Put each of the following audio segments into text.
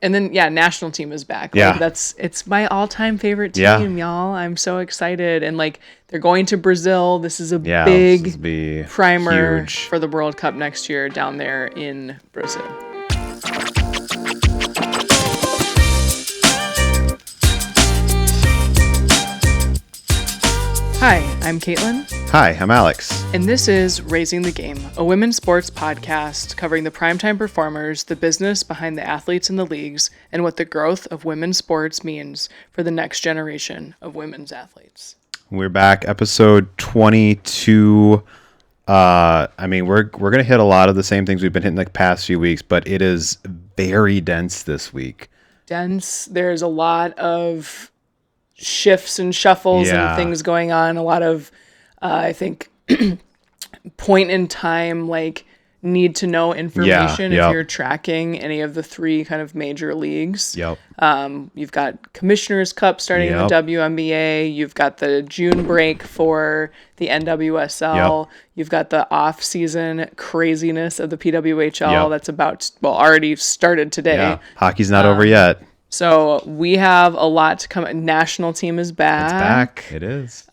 And then, national team is back. Yeah. Like, it's my all-time favorite team, y'all. I'm so excited. And, like, they're going to Brazil. This is a big primer for the World Cup next year down there in Brazil. Hi, I'm Caitlin. Hi, I'm Alex. And this is Raising the Game, a women's sports podcast covering the primetime performers, the business behind the athletes in the leagues, and what the growth of women's sports means for the next generation of women's athletes. We're back, episode 22. We're going to hit a lot of the same things we've been hitting the past few weeks, but it is very dense this week. Dense. There's a lot of shifts and shuffles and things going on. A lot of, I think, point in time, like, need to know information if you're tracking any of the three kind of major leagues. You've got Commissioner's Cup starting in the WNBA. You've got the June break for the NWSL. You've got the off-season craziness of the PWHL that's already started today. Hockey's not over yet. So we have a lot to come. National team is back. It is.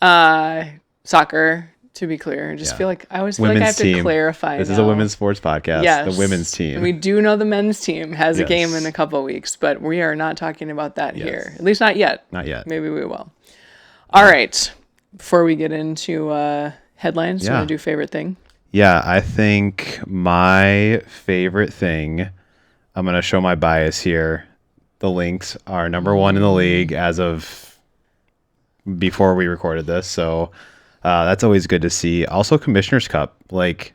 Soccer, to be clear. I just feel like I always feel like I have to clarify. This is a women's sports podcast. Yes. The women's team. And we do know the men's team has a game in a couple of weeks, but we are not talking about that here. At least not yet. Not yet. Maybe we will. All right. Before we get into headlines, you want to do favorite thing? Yeah, I think my favorite thing, I'm going to show my bias here. The Lynx are number one in the league as of before we recorded this. So that's always good to see. Also, Commissioner's Cup, like,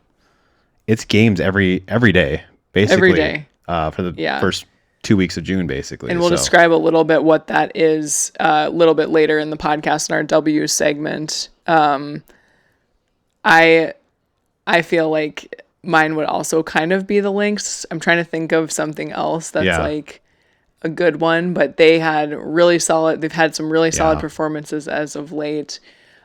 it's games every day, basically. Every day. For the first 2 weeks of June, basically. And we'll describe a little bit what that is a little bit later in the podcast in our W segment. I feel like mine would also kind of be the Lynx. I'm trying to think of something else that's like a good one, but they've had some really solid performances as of late.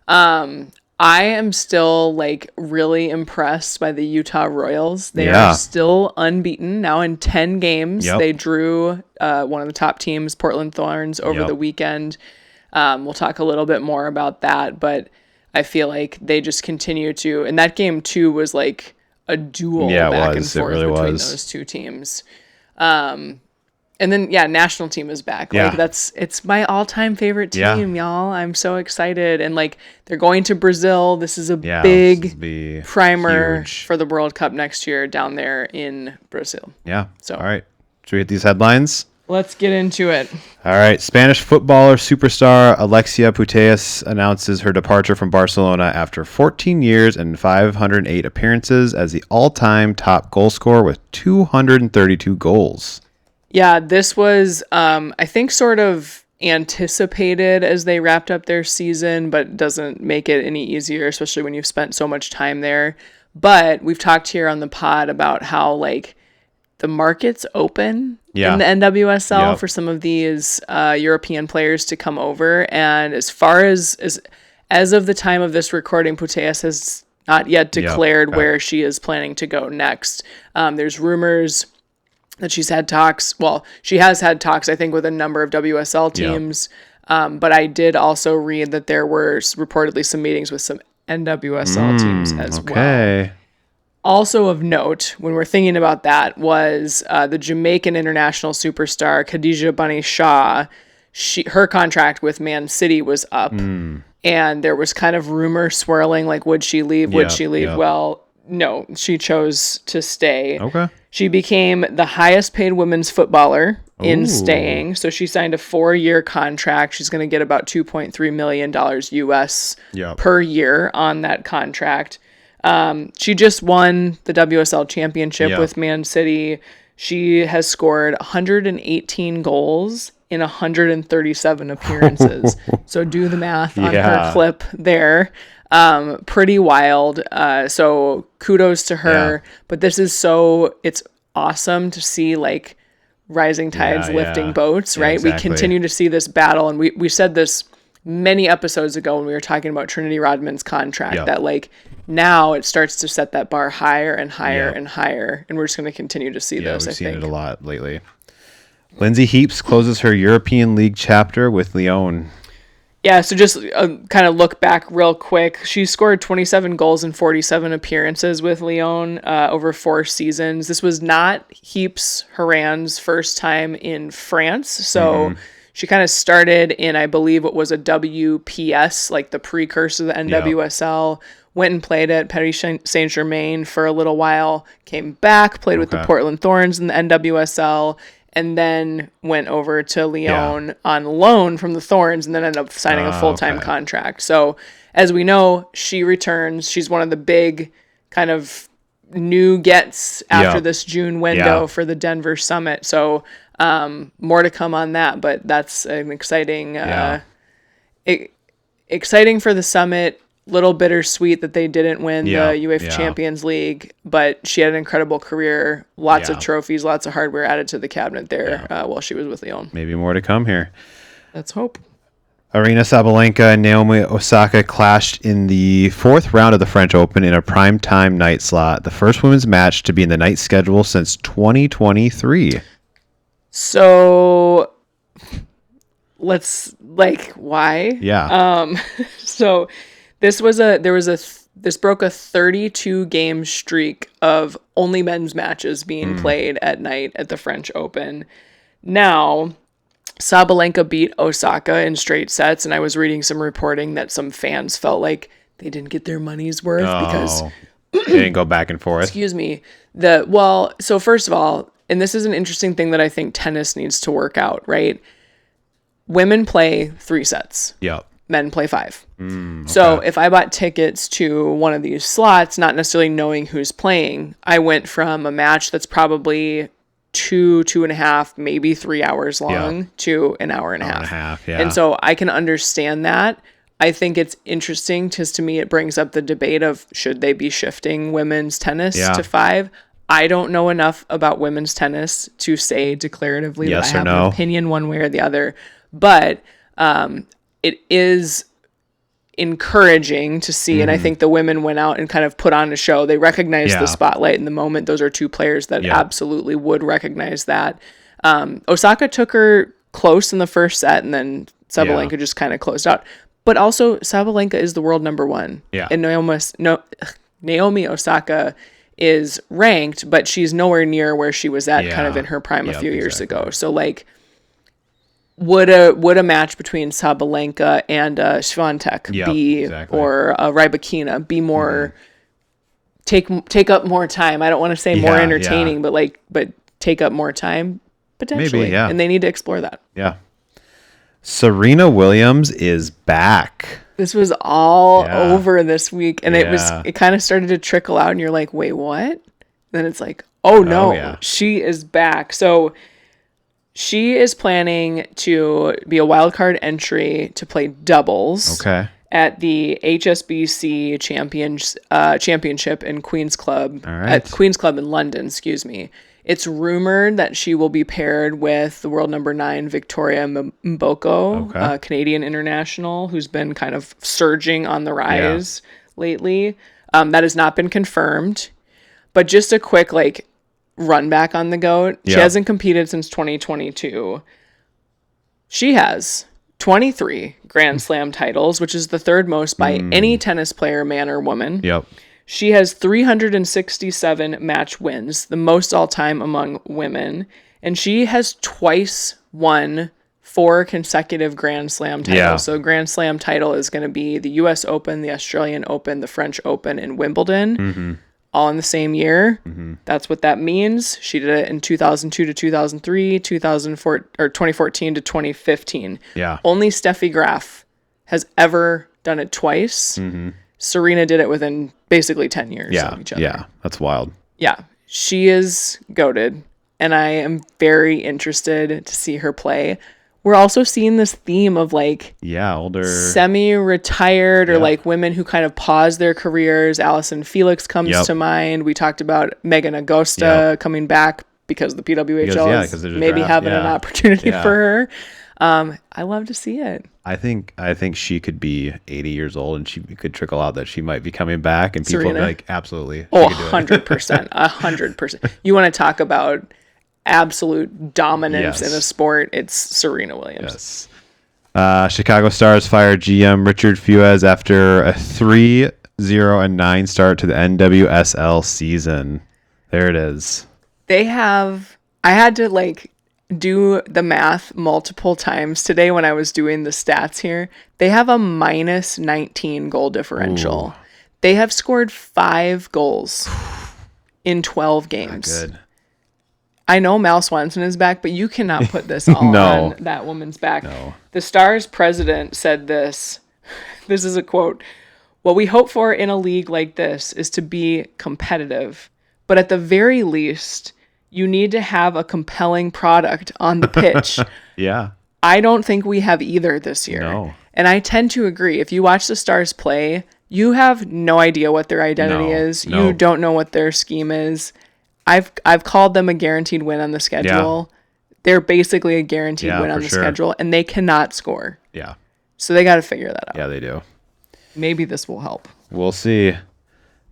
I am still, like, really impressed by the Utah Royals. They are still unbeaten now in 10 games. They drew one of the top teams, Portland Thorns, over the weekend. We'll talk a little bit more about that, but I feel like they just continue to, and that game too was like a duel back and forth between those two teams. And then, national team is back. Like, it's my all-time favorite team, y'all. I'm so excited. And, like, they're going to Brazil. This is a big primer for the World Cup next year down there in Brazil. Yeah. So, all right. Should we hit these headlines? Let's get into it. All right. Spanish footballer superstar Alexia Putellas announces her departure from Barcelona after 14 years and 508 appearances as the all-time top goal scorer with 232 goals. Yeah, this was, I think, sort of anticipated as they wrapped up their season, but doesn't make it any easier, especially when you've spent so much time there. But we've talked here on the pod about how, like, the market's open in the NWSL for some of these European players to come over. And as far as of the time of this recording, Putellas has not yet declared where she is planning to go next. There's rumors that she has had talks, I think, with a number of WSL teams. But I did also read that there were reportedly some meetings with some NWSL teams as well. Also of note, when we're thinking about that, was the Jamaican international superstar Khadija Bunny Shaw. Her would with Man City was up. And there was kind of rumor swirling, like, would she leave? Would she leave? Well, no, she chose to stay. Okay. She became the highest paid women's footballer in staying. So she signed a 4-year contract. She's going to get about $2.3 million US per year on that contract. She just won the WSL championship with Man City. She has scored 118 goals in 137 appearances. So do the math on her clip there. Pretty wild. So kudos to her. But this is it's awesome to see, like, rising tides lifting boats, right? Exactly. We continue to see this battle. And we said this many episodes ago when we were talking about Trinity Rodman's contract, that, like, now it starts to set that bar higher and higher and higher. And we're just going to continue to see this, we've seen it a lot lately. Lindsay Heaps closes her European League chapter with Lyon. Yeah, so just kind of look back real quick. She scored 27 goals in 47 appearances with Lyon over 4 seasons. This was not Heaps Horan's first time in France. So she kind of started in, I believe, what was a WPS, like the precursor to the NWSL. Went and played at Paris Saint-Germain for a little while. Came back, played with the Portland Thorns in the NWSL. And then went over to Lyon on loan from the Thorns and then ended up signing a full-time contract. So as we know, she returns. She's one of the big kind of new gets after this June window for the Denver Summit. So more to come on that, but that's an exciting exciting for the Summit. Little bittersweet that they didn't win the UEFA Champions League, but she had an incredible career, lots of trophies, lots of hardware added to the cabinet there while she was with Lyon. Maybe more to come here. Let's hope. Arina Sabalenka and Naomi Osaka clashed in the 4th round of the French Open in a primetime night slot, the first women's match to be in the night schedule since 2023. So let's why? Yeah. So this broke a 32 game streak of only men's matches being played at night at the French Open. Now, Sabalenka beat Osaka in straight sets, and I was reading some reporting that some fans felt like they didn't get their money's worth because they didn't go back and forth. Excuse me. So first of all, and this is an interesting thing that I think tennis needs to work out, right? Women play 3 sets. Yep. Men play 5. So if I bought tickets to one of these slots, not necessarily knowing who's playing, I went from a match that's probably 2.5, maybe 3 hours long to an hour and a half. And so I can understand that. I think it's interesting because to me, it brings up the debate of should they be shifting women's tennis to 5? I don't know enough about women's tennis to say declaratively that I have an opinion one way or the other, but it is encouraging to see, and I think the women went out and kind of put on a show. They recognized the spotlight in the moment. Those are 2 players that absolutely would recognize that. Osaka took her close in the first set, and then Sabalenka just kind of closed out. But also, Sabalenka is the world number 1. Yeah. And Naomi Osaka is ranked, but she's nowhere near where she was at kind of in her prime a few years ago. So, would a match between Sabalenka and Swiatek or Rybakina be more take up more time? I don't want to say more entertaining, but take up more time potentially. Maybe, and they need to explore that. Yeah. Serena Williams is back. This was all over this week, and it kind of started to trickle out, and you're like, wait, what? And then it's like, oh no, she is back. So she is planning to be a wild card entry to play doubles at the HSBC Championship in Queen's Club at Queen's Club in London. Excuse me. It's rumored that she will be paired with the world number 9 Victoria Mboko, Canadian international, who's been kind of surging on the rise lately. That has not been confirmed, but just a quick run back on the GOAT. She hasn't competed since 2022. She has 23 Grand Slam titles, which is the 3rd most by any tennis player, man or woman. Yep. She has 367 match wins, the most all-time among women, and she has twice won 4 consecutive Grand Slam titles. Yeah. So Grand Slam title is going to be the U.S. Open, the Australian Open, the French Open, and Wimbledon, all in the same year. That's what that means. She did it in 2002 to 2003, 2014 to 2015. Yeah. Only Steffi Graf has ever done it twice. Serena did it within basically 10 years of each other. Yeah, that's wild. Yeah, she is goated, and I am very interested to see her play. We're also seeing this theme of older semi-retired or women who kind of pause their careers. Alison Felix comes to mind. We talked about Megan Agosta coming back because the PWHL is maybe having an opportunity for her. I love to see it. I think she could be 80 years old and she could trickle out that she might be coming back, and people will be like, absolutely. Oh, 100%. 100%. You want to talk about absolute dominance Yes. in a sport, it's Serena Williams. Yes. Chicago Stars fired GM Richard Fuez after a 3-0-9 start to the NWSL season. There it is. I had to like do the math multiple times today when I was doing the stats here. They have a minus 19 goal differential. Ooh. They have scored 5 goals in 12 games. Not good. I know Mal Swanson is back, but you cannot put this all No. on that woman's back. No. The Stars president said this. This is a quote. What we hope for in a league like this is to be competitive, but at the very least, you need to have a compelling product on the pitch. Yeah. I don't think we have either this year. No. And I tend to agree. If you watch the Stars play, you have no idea what their identity is. No. You don't know what their scheme is. I've called them a guaranteed win on the schedule. Yeah. They're basically a guaranteed win on the schedule, and they cannot score. Yeah. So they got to figure that out. Yeah, they do. Maybe this will help. We'll see.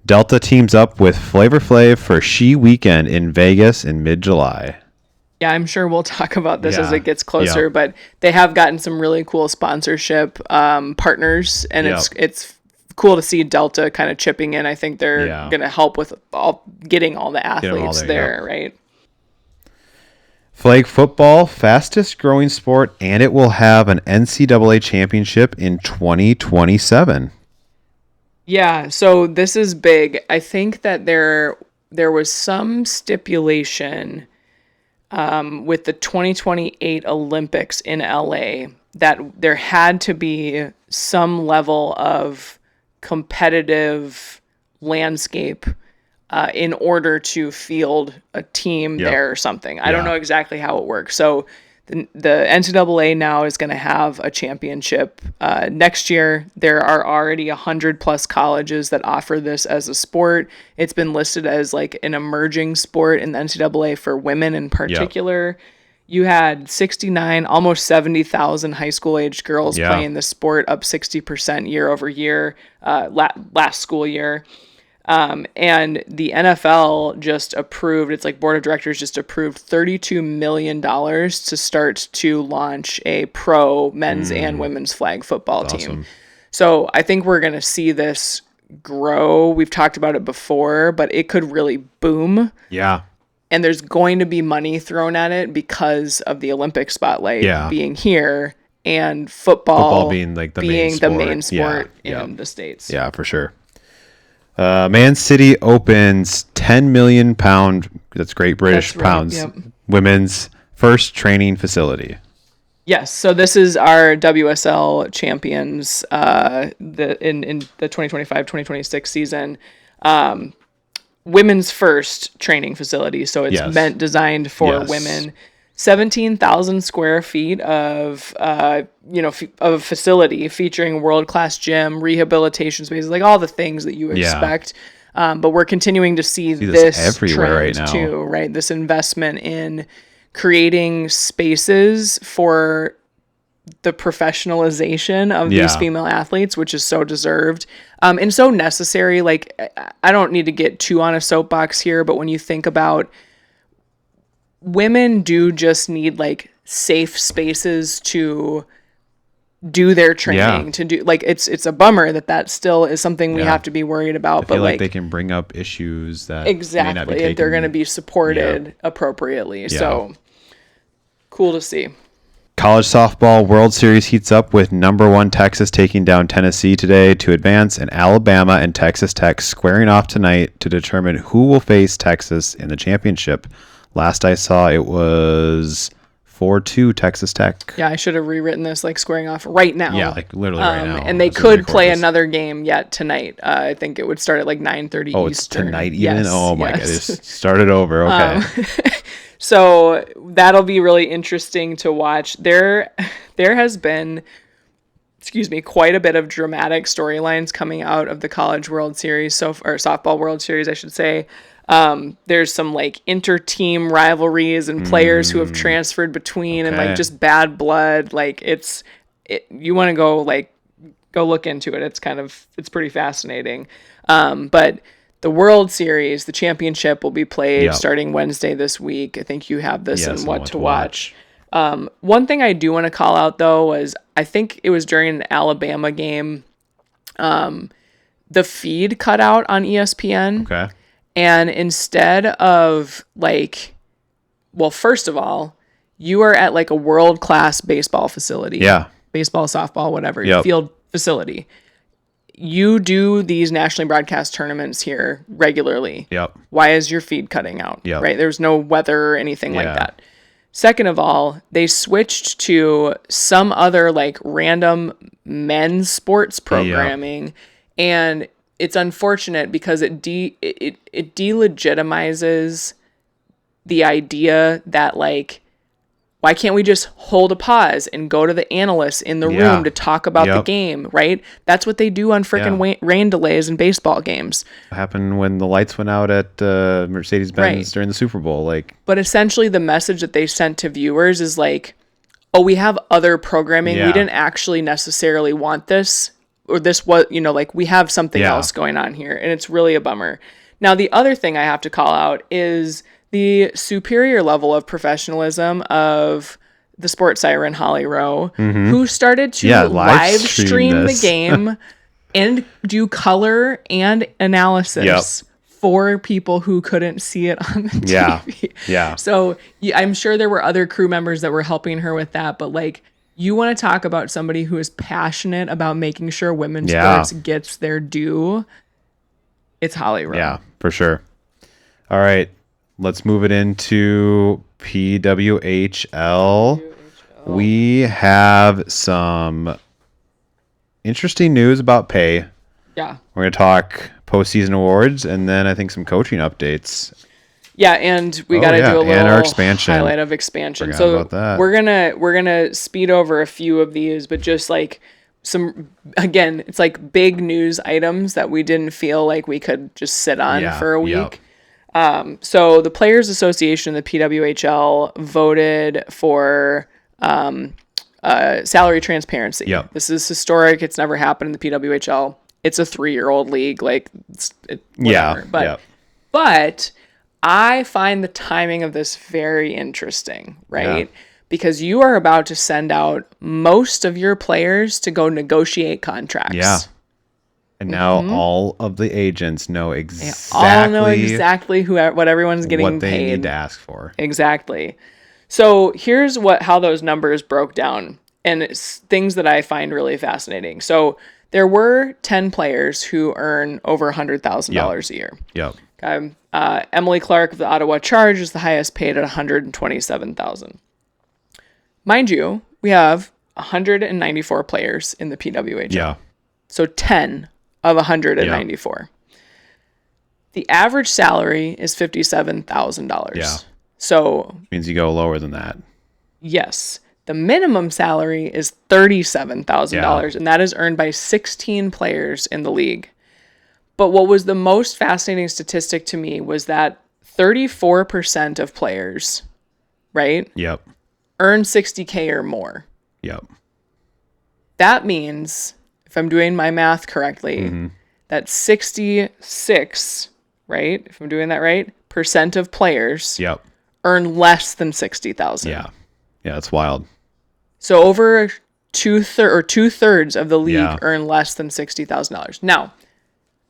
Delta teams up with Flavor Flav for She Weekend in Vegas in mid-July. Yeah, I'm sure we'll talk about this as it gets closer, Yep. but they have gotten some really cool sponsorship partners, and it's cool to see Delta kind of chipping in. I think they're going to help with getting all the athletes there, right? Flag football, fastest growing sport, and it will have an NCAA championship in 2027. Yeah, so this is big. I think that there was some stipulation with the 2028 Olympics in LA that there had to be some level of competitive landscape in order to field a team there or something. I don't know exactly how it works. So the NCAA now is going to have a championship next year. There are already 100 plus colleges that offer this as a sport. It's been listed as like an emerging sport in the NCAA for women in particular. You had 69, almost 70,000 high school aged girls playing the sport, up 60% year over year, last school year. And the NFL just approved, it's like board of directors just approved $32 million to start to launch a pro men's and women's flag football team. So I think we're going to see this grow. We've talked about it before, but it could really boom. Yeah. And there's going to be money thrown at it because of the Olympic spotlight being here and football being like the main sport in the States. Yeah, for sure. Man City opens £10 million, that's Great British pounds, women's first training facility. Yes, so this is our WSL champions in the 2025-2026 season. Women's first training facility, so it's designed for women. 17,000 square feet of of facility featuring world-class gym, rehabilitation spaces, like all the things that you expect. But we're continuing to see this everywhere right now too, right? This investment in creating spaces for the professionalization of these female athletes, which is so deserved and so necessary. Like, I don't need to get too on a soapbox here, but when you think about women do just need like safe spaces to do their training, to do like it's a bummer that still is something we have to be worried about. But like they can bring up issues that may not be taken, they're going to be supported appropriately. So cool to see. College softball World Series heats up with number 1 Texas taking down Tennessee today to advance, and Alabama and Texas Tech squaring off tonight to determine who will face Texas in the championship. Last I saw, it was 4-2 Texas Tech. Yeah, I should have rewritten this like squaring off right now. Yeah, like literally right now. And they could play another game yet tonight. I think it would start at like 9:30 Eastern. Oh, it's tonight even? Yes, oh my God, it started over. Okay. So that'll be really interesting to watch. There has been, quite a bit of dramatic storylines coming out of the College World Series, or Softball World Series, I should say. There's some like inter-team rivalries and players who have transferred between and like just bad blood. Like you want to go look into it. It's pretty fascinating. But the World Series, the championship will be played Yep. starting Wednesday this week. I think you have this Yes, in What to Watch. One thing I do want to call out, though, was I think it was during an Alabama game, the feed cut out on ESPN. Okay. And instead of like, well, first of all, you are at like a world-class baseball facility. Yeah. Baseball, softball, whatever, Yep. field facility. You do these nationally broadcast tournaments here regularly. Yep. Why is your feed cutting out? Yep. Right? There's no weather or anything like Yeah. that. Second of all, they switched to some other like random men's sports programming, and it's unfortunate because it delegitimizes the idea that like, why can't we just hold a pause and go to the analysts in the room to talk about the game, right? That's what they do on freaking rain delays in baseball games. What happened when the lights went out at Mercedes-Benz during the Super Bowl? Like, but essentially the message that they sent to viewers is like, oh, we have other programming. We didn't actually necessarily want this, or this was, you know, like we have something else going on here. And it's really a bummer. Now, the other thing I have to call out is the superior level of professionalism of the sports siren Holly Rowe, who started to live stream the game and do color and analysis for people who couldn't see it on the TV. Yeah. So I'm sure there were other crew members that were helping her with that, but like, you want to talk about somebody who is passionate about making sure women's sports gets their due. It's Holly Rowe. Yeah, for sure. All right. Let's move it into PWHL. We have some interesting news about pay. Yeah. We're going to talk postseason awards and then I think some coaching updates. Yeah, and we got to do a little our expansion. highlight of expansion. Forgot So about that. we're gonna speed over a few of these, but just like some, again, it's like big news items that we didn't feel like we could just sit on for a week. So the Players Association, the PWHL, voted for salary transparency. Yep. This is historic. It's never happened in the PWHL. It's a 3-year-old league. Like, whatever. But I find the timing of this very interesting, right? Yeah. Because you are about to send out most of your players to go negotiate contracts. Yeah. And now all of the agents know exactly what everyone's getting paid. What they need to ask for. Exactly. So here's how those numbers broke down, and it's things that I find really fascinating. So there were 10 players who earn over $100,000 a year. Yep. Okay. Emily Clark of the Ottawa Charge is the highest paid at $127,000. Mind you, we have 194 players in the PWHL. Yeah. So 10 of 194. The average salary is $57,000. Yeah. So means you go lower than that. Yes. The minimum salary is $37,000, and that is earned by 16 players in the league. But what was the most fascinating statistic to me was that 34% of players, right? Yep. Earn $60K or more. Yep. That means, if I'm doing my math correctly, that 66, right? If I'm doing that right, percent of players earn less than $60,000. Yeah. Yeah, that's wild. So over two-thirds of the league earn less than $60,000. Now,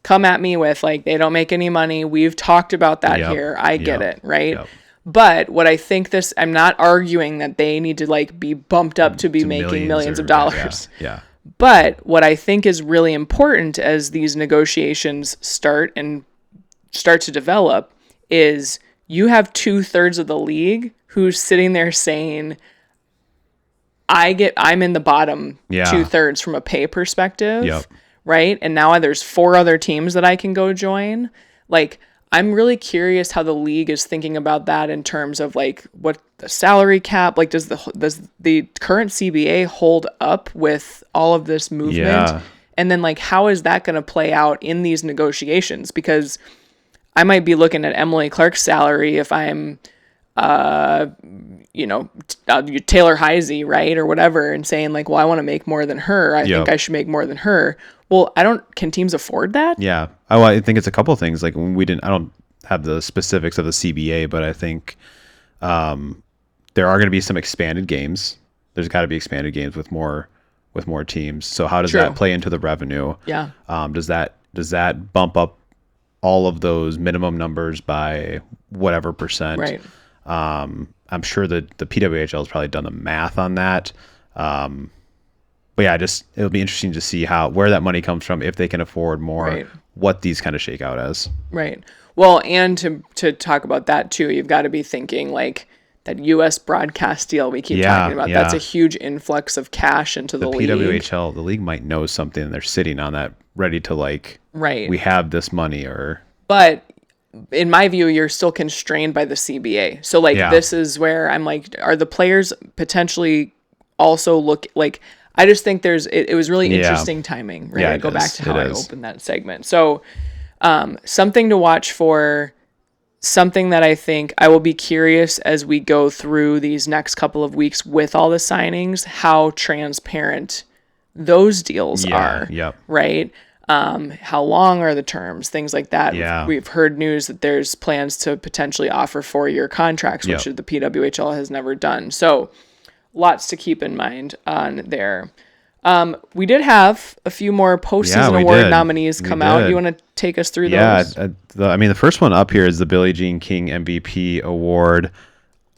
come at me with like, they don't make any money. We've talked about that here. I get it, right? Yep. But what I think I'm not arguing that they need to like be bumped up to be making millions of dollars. Yeah. But what I think is really important as these negotiations start to develop is you have 2/3 of the league who's sitting there saying, I'm in the bottom 2/3 from a pay perspective, right? And now there's 4 other teams that I can go join. Like, I'm really curious how the league is thinking about that in terms of like what the salary cap, like does the current CBA hold up with all of this movement? Yeah. And then like, how is that going to play out in these negotiations? Because I might be looking at Emily Clark's salary if I'm Taylor Heisey, right, or whatever, and saying like, well, I want to make more than her. I think I should make more than her. Well, can teams afford that? Yeah. I think it's a couple of things. Like I don't have the specifics of the CBA, but I think there are going to be some expanded games. There's got to be expanded games with more teams. So how does that play into the revenue? Yeah. Does that bump up all of those minimum numbers by whatever percent? Right. I'm sure that the PWHL has probably done the math on that. But yeah, it'll be interesting to see where that money comes from, if they can afford more, what these kind of shake out as. Right. Well, and to talk about that too, you've got to be thinking like that U.S. broadcast deal we keep talking about. That's a huge influx of cash into the league. PWHL, the league might know something, and they're sitting on that, ready to we have this money But in my view, you're still constrained by the CBA. So this is where I'm like, are the players potentially also I just think it was really interesting timing, right? I go back to how I opened that segment. So something to watch for, something that I think I will be curious as we go through these next couple of weeks with all the signings, how transparent those deals are, right? How long are the terms, things like that. Yeah. We've heard news that there's plans to potentially offer 4-year contracts, which the PWHL has never done. So lots to keep in mind on there. We did have a few more postseason award nominees come out. You want to take us through those? The first one up here is the Billie Jean King MVP award.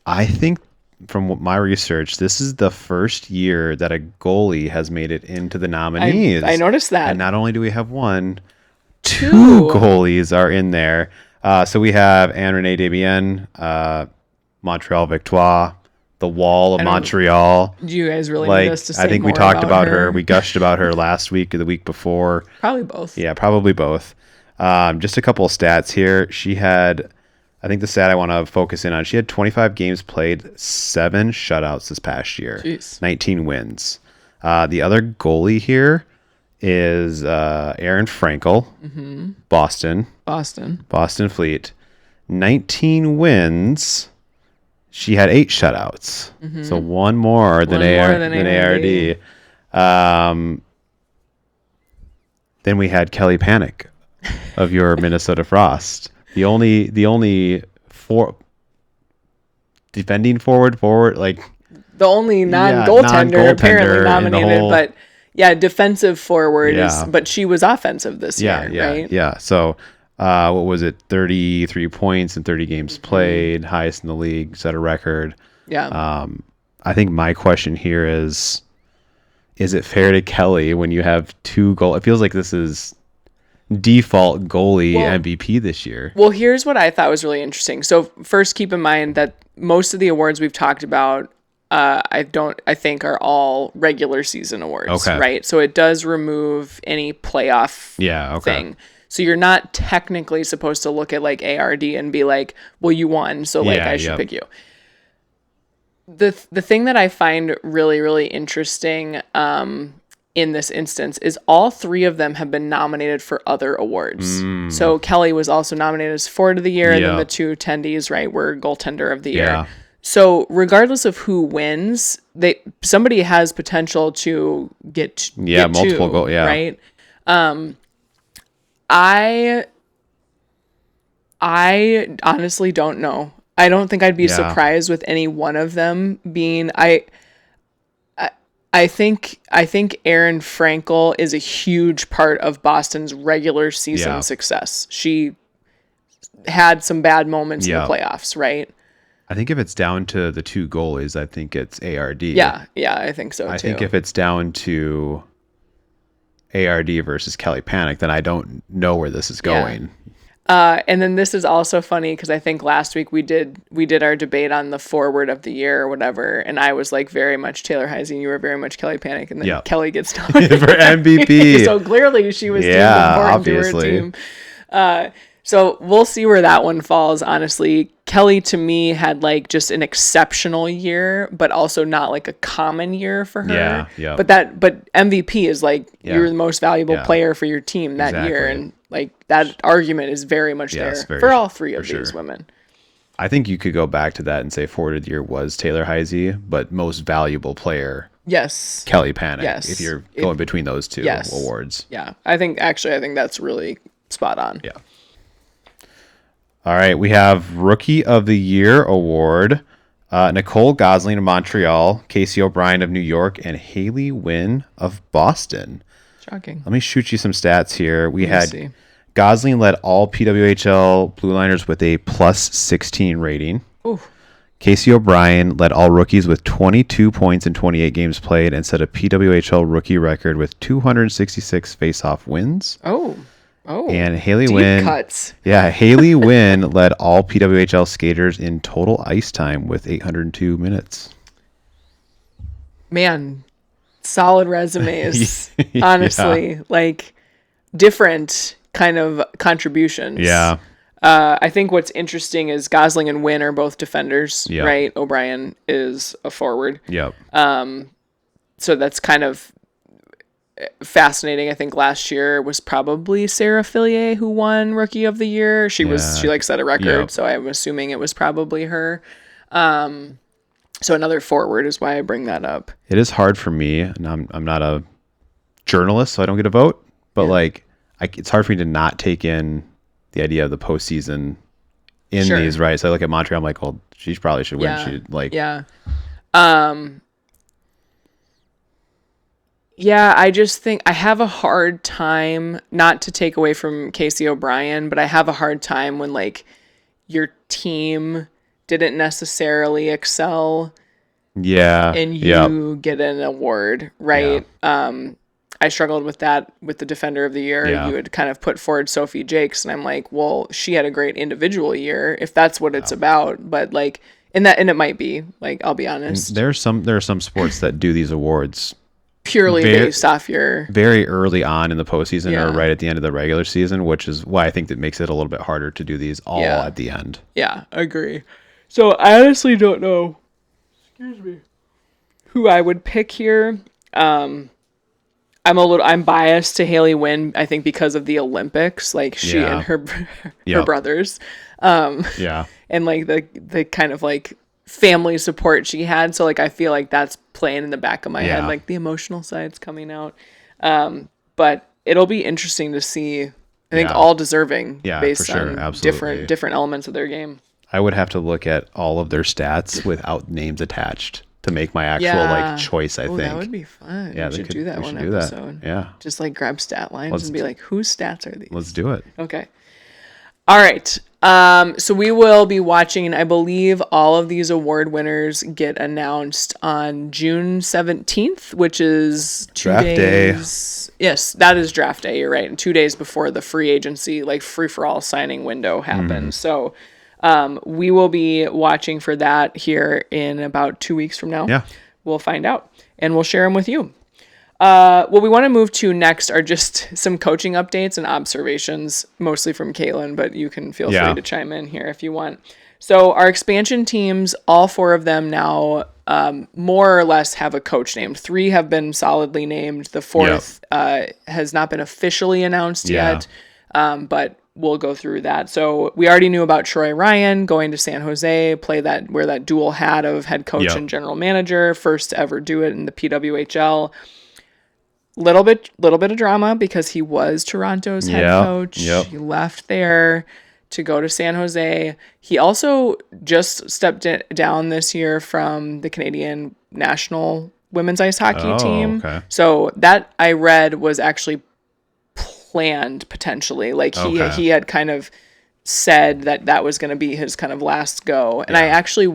I think from my research, this is the first year that a goalie has made it into the nominees. I noticed that. And not only do we have one, two goalies are in there. So we have Anne-Renee Desbiens, Montreal Victoire, the Wall of Montreal. Do you guys really need us to say I think we talked about her. We gushed about her last week or the week before. Probably both. Yeah, probably both. Just a couple of stats here. She had, I think the stat I want to focus in on, she had 25 games played, 7 shutouts this past year. Jeez. 19 wins. The other goalie here is Erin Frankel, Boston Fleet. 19 wins. She had 8 shutouts, so one more than ARD. Then we had Kelly Panic of your Minnesota Frost, the only defending forward, the only non-goaltender apparently nominated, but defensive forward but she was offensive this year, right? Yeah. So. What was it? 33 points in 30 games played, highest in the league, set a record. Yeah. I think my question here is it fair to Kelly when you have 2 goals? It feels like this is default goalie MVP this year. Well, here's what I thought was really interesting. So first, keep in mind that most of the awards we've talked about, I think are all regular season awards, right? So it does remove any playoff thing. So you're not technically supposed to look at ARD and be like, well, you won, so I should pick you. The thing that I find really, really interesting in this instance is all 3 of them have been nominated for other awards. So Kelly was also nominated as Forward of the Year, and then the 2 attendees, right, were Goaltender of the Year. So regardless of who wins, somebody has potential to get multiple goals, right? I honestly don't know. I don't think I'd be surprised with any one of them being. I think Erin Frankel is a huge part of Boston's regular season success. She had some bad moments in the playoffs, right? I think if it's down to the 2 goalies, I think it's ARD. Yeah, I think so too. I think if it's down to ARD versus Kelly Panic, then I don't know where this is going. And then this is also funny because I think last week we did our debate on the Forward of the Year or whatever, and I was very much Taylor Heisey, and you were very much Kelly Panic, and then Kelly gets nominated for MVP. So clearly she was important obviously. to her team. So we'll see where that one falls, honestly. Kelly, to me, had just an exceptional year, but also not a common year for her. Yeah. But MVP is you're the most valuable player for your team that year. And that argument is very much there for all 3 of these women. I think you could go back to that and say forward of the year was Taylor Heisey, but most valuable player, Yes. Kelly Panic. Yes. If you're going between those two awards. Yeah. I think that's really spot on. Yeah. All right. We have Rookie of the Year award. Nicole Gosling of Montreal, Casey O'Brien of New York, and Haley Wynn of Boston. Shocking. Let me shoot you some stats here. We Let me had see. Gosling led all PWHL Blue Liners with a plus 16 rating. Ooh. Casey O'Brien led all rookies with 22 points in 28 games played and set a PWHL rookie record with 266 face-off wins. Oh. And Haley Deep Wynn. cuts. Yeah, Haley Wynn led all PWHL skaters in total ice time with 802 minutes. Man, solid resumes. Yeah. Honestly, like different kind of contributions. Yeah. I think what's interesting is Gosling and Wynn are both defenders, Yep. right? O'Brien is a forward. Yep. So that's kind of fascinating. I think last year was probably Sarah Fillier who won Rookie of the Year. She set a record, Yep. so I'm assuming it was probably her. So another forward is why I bring that up. It is hard for me, and I'm not a journalist, so I don't get a vote. But it's hard for me to not take in the idea of the postseason in Sure. these, right? So I look at Montreal, I'm like, well, she probably should win. I just think I have a hard time, not to take away from Casey O'Brien, but I have a hard time when like your team didn't necessarily excel and you get an award, right? Yeah. I struggled with that with the Defender of the Year. Yeah. You had kind of put forward Sophie Jakes, and I'm like, well, she had a great individual year if that's what it's about. But like, and it might be, like, I'll be honest. There are some sports that do these awards Purely based off your very early on in the postseason Yeah. or right at the end of the regular season, which is why I think that makes it a little bit harder to do these all at the end. Yeah, agree. So I honestly don't know. Excuse me. Who I would pick here. I'm biased to Haley Wynn, I think, because of the Olympics, like she Yeah. and her Yep. brothers, Yeah. and like the kind of like family support she had. So like I feel like that's playing in the back of my head, Yeah. like the emotional side's coming out. But it'll be interesting to see. I think Yeah. all deserving Yeah, based for sure. on Absolutely. different elements of their game. I would have to look at all of their stats without names attached to make my actual choice, I think. That would be fun. Yeah, we should do that we one should do that. episode. Yeah. Just like grab stat lines and be like, whose stats are these? Let's do it. Okay. All right. So we will be watching, I believe all of these award winners get announced on June 17th, which is 2 Draft day. days. Yes, that is draft day. You're right. And 2 days before the free agency, like free for all signing window happens. So we will be watching for that here in about 2 weeks from now. Yeah. We'll find out and we'll share them with you. What we want to move to next are just some coaching updates and observations, mostly from Caitlin, but you can feel free to chime in here if you want. So our expansion teams, all 4 of them now more or less have a coach named. 3 have been solidly named. The 4th has not been officially announced yet, but we'll go through that. So we already knew about Troy Ryan going to San Jose, wear that dual hat of head coach and general manager, first to ever do it in the PWHL. Little bit of drama because he was Toronto's head coach. He left there to go to San Jose. He also just stepped down this year from the Canadian national women's ice hockey team. Okay. So that I read was actually planned potentially. Like he had kind of said that was going to be his kind of last go. And I actually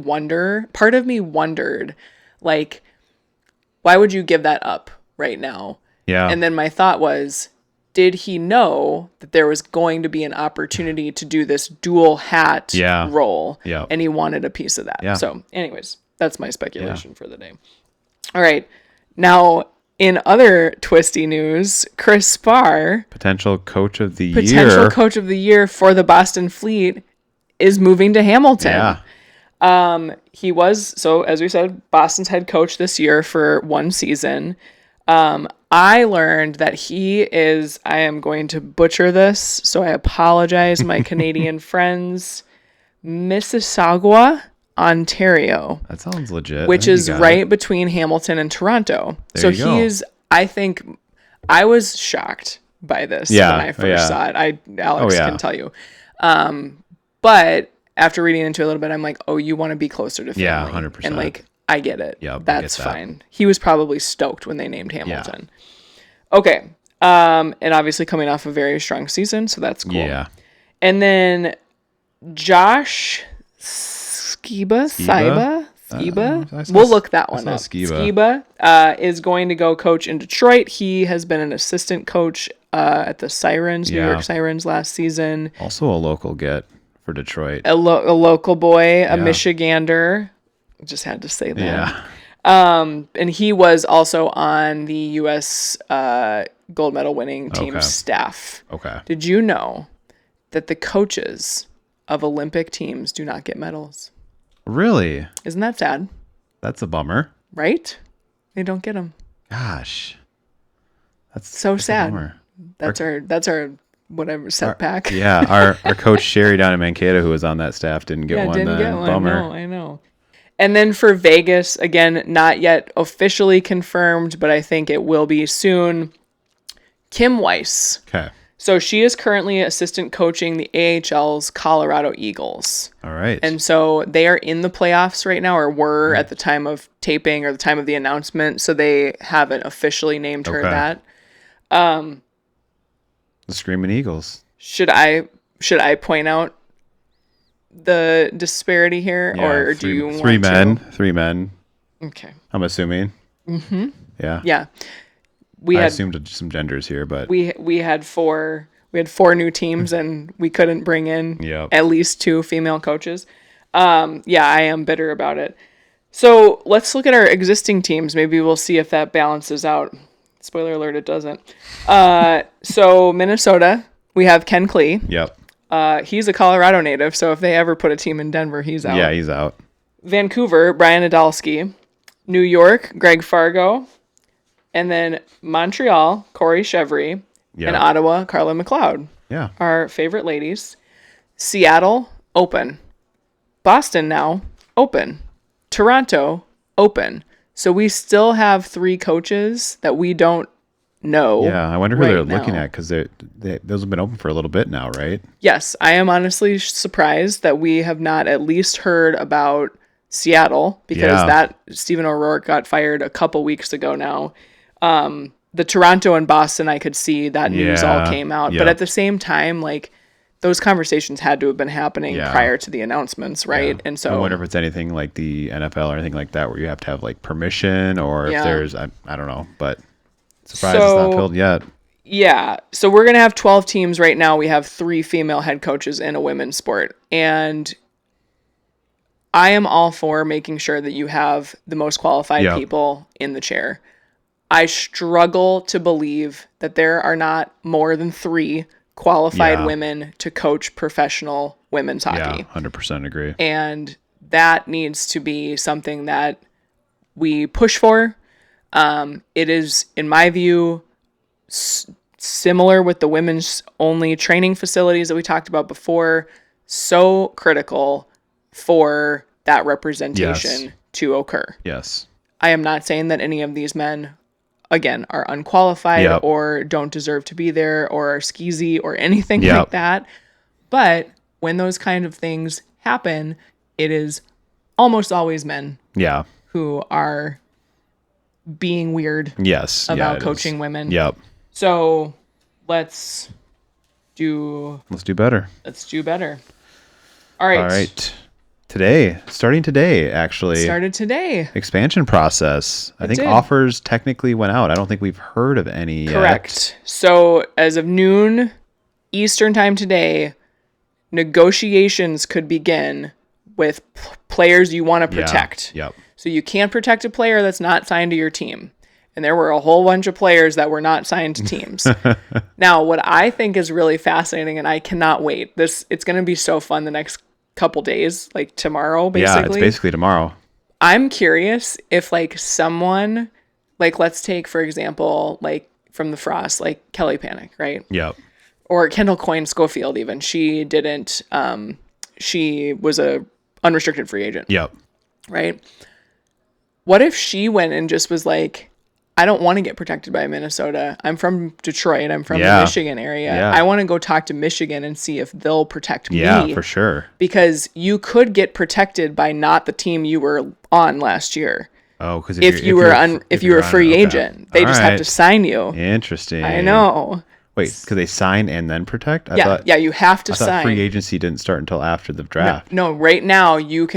part of me wondered, like, why would you give that up right now? Yeah. And then my thought was, did he know that there was going to be an opportunity to do this dual hat role? Yeah. And he wanted a piece of that. Yeah. So anyways, that's my speculation for the day. All right. Now, in other twisty news, Chris Spar, Potential coach of the year for the Boston Fleet, is moving to Hamilton. Yeah. He was, so as we said, Boston's head coach this year for 1 season. I learned that he is, I am going to butcher this, so I apologize, my Canadian friends, Mississauga, Ontario. That sounds legit. Which is right between Hamilton and Toronto. So he's, I think, I was shocked by this when I first saw it. Alex can tell you. But after reading into it a little bit, I'm like, oh, you want to be closer to family. Yeah, 100%. And like, I get it. Yeah, that's fine. He was probably stoked when they named Hamilton. Yeah. Okay. And obviously coming off a very strong season, so that's cool. Yeah. And then Josh Skiba. We'll look that one up. Skiba is going to go coach in Detroit. He has been an assistant coach at the Sirens, New York Sirens last season. Also a local get for Detroit. A local boy, a Michigander. Just had to say that. Yeah. And he was also on the U.S. Gold medal winning team staff. Okay. Did you know that the coaches of Olympic teams do not get medals? Really? Isn't that sad? That's a bummer. Right? They don't get them. Gosh. That's sad. That's our whatever setback. Our coach Sherry down in Mankato, who was on that staff, didn't get one. Bummer. I know. And then for Vegas, again, not yet officially confirmed, but I think it will be soon. Kim Weiss. Okay. So she is currently assistant coaching the AHL's Colorado Eagles. All right. And so they are in the playoffs right now, or were at the time of taping or the time of the announcement. So they haven't officially named her that. The Screaming Eagles. Should I point out the disparity here, or do you want three men? Okay. I'm assuming. Mm-hmm. Yeah. Yeah. I assumed some genders here, but we had four new teams and we couldn't bring in at least 2 female coaches. I am bitter about it. So let's look at our existing teams. Maybe we'll see if that balances out. Spoiler alert, it doesn't. So Minnesota, we have Ken Klee. Yep. He's a Colorado native, so if they ever put a team in Denver, he's out. Yeah, he's out. Vancouver, Brian Nadolski. New York, Greg Fargo. And then Montreal, Corey Chevry. Yep. And Ottawa, Carla McLeod. Yeah. Our favorite ladies. Seattle, open. Boston now, open. Toronto, open. So we still have 3 coaches that we don't know. Yeah, I wonder who they're looking at, because those have been open for a little bit now, right? Yes, I am honestly surprised that we have not at least heard about Seattle, because that Stephen O'Rourke got fired a couple weeks ago now. The Toronto and Boston, I could see that news all came out. But at the same time, like, those conversations had to have been happening prior to the announcements, right? Yeah. And so I wonder if it's anything like the NFL or anything like that, where you have to have like permission, or if there's, I don't know, but surprised it's not filled yet. Yeah. So we're going to have 12 teams right now. We have 3 female head coaches in a women's sport. And I am all for making sure that you have the most qualified people in the chair. I struggle to believe that there are not more than 3 qualified women to coach professional women's hockey. Yeah, 100% agree. And that needs to be something that we push for. It is, in my view, similar with the women's only training facilities that we talked about before. So critical for that representation to occur. Yes. I am not saying that any of these men, again, are unqualified or don't deserve to be there or are skeezy or anything like that. But when those kind of things happen, it is almost always men who are being weird about coaching women. Yep. So let's do better. All right. Starting today, actually. Started today. Expansion process. I think offers technically went out. I don't think we've heard of any Correct. Yet. So as of noon Eastern time today, negotiations could begin with players you want to protect. Yep. So you can't protect a player that's not signed to your team. And there were a whole bunch of players that were not signed to teams. Now, what I think is really fascinating, and I cannot wait, it's going to be so fun the next couple days, like tomorrow, basically. Yeah, it's basically tomorrow. I'm curious if, like, someone, like, let's take, for example, like, from the Frost, like, Kelly Panic, right? Yep. Or Kendall Coyne Schofield, even. She didn't she was a unrestricted free agent. Yep. Right? What if she went and just was like, I don't want to get protected by Minnesota. I'm from Detroit. I'm from the Michigan area. Yeah. I want to go talk to Michigan and see if they'll protect me. Yeah, for sure. Because you could get protected by not the team you were on last year. Oh, because if you were a free agent, they just have to sign you. Interesting. I know. Wait, could they sign and then protect? You have to sign. Free agency didn't start until after the draft. No, right now you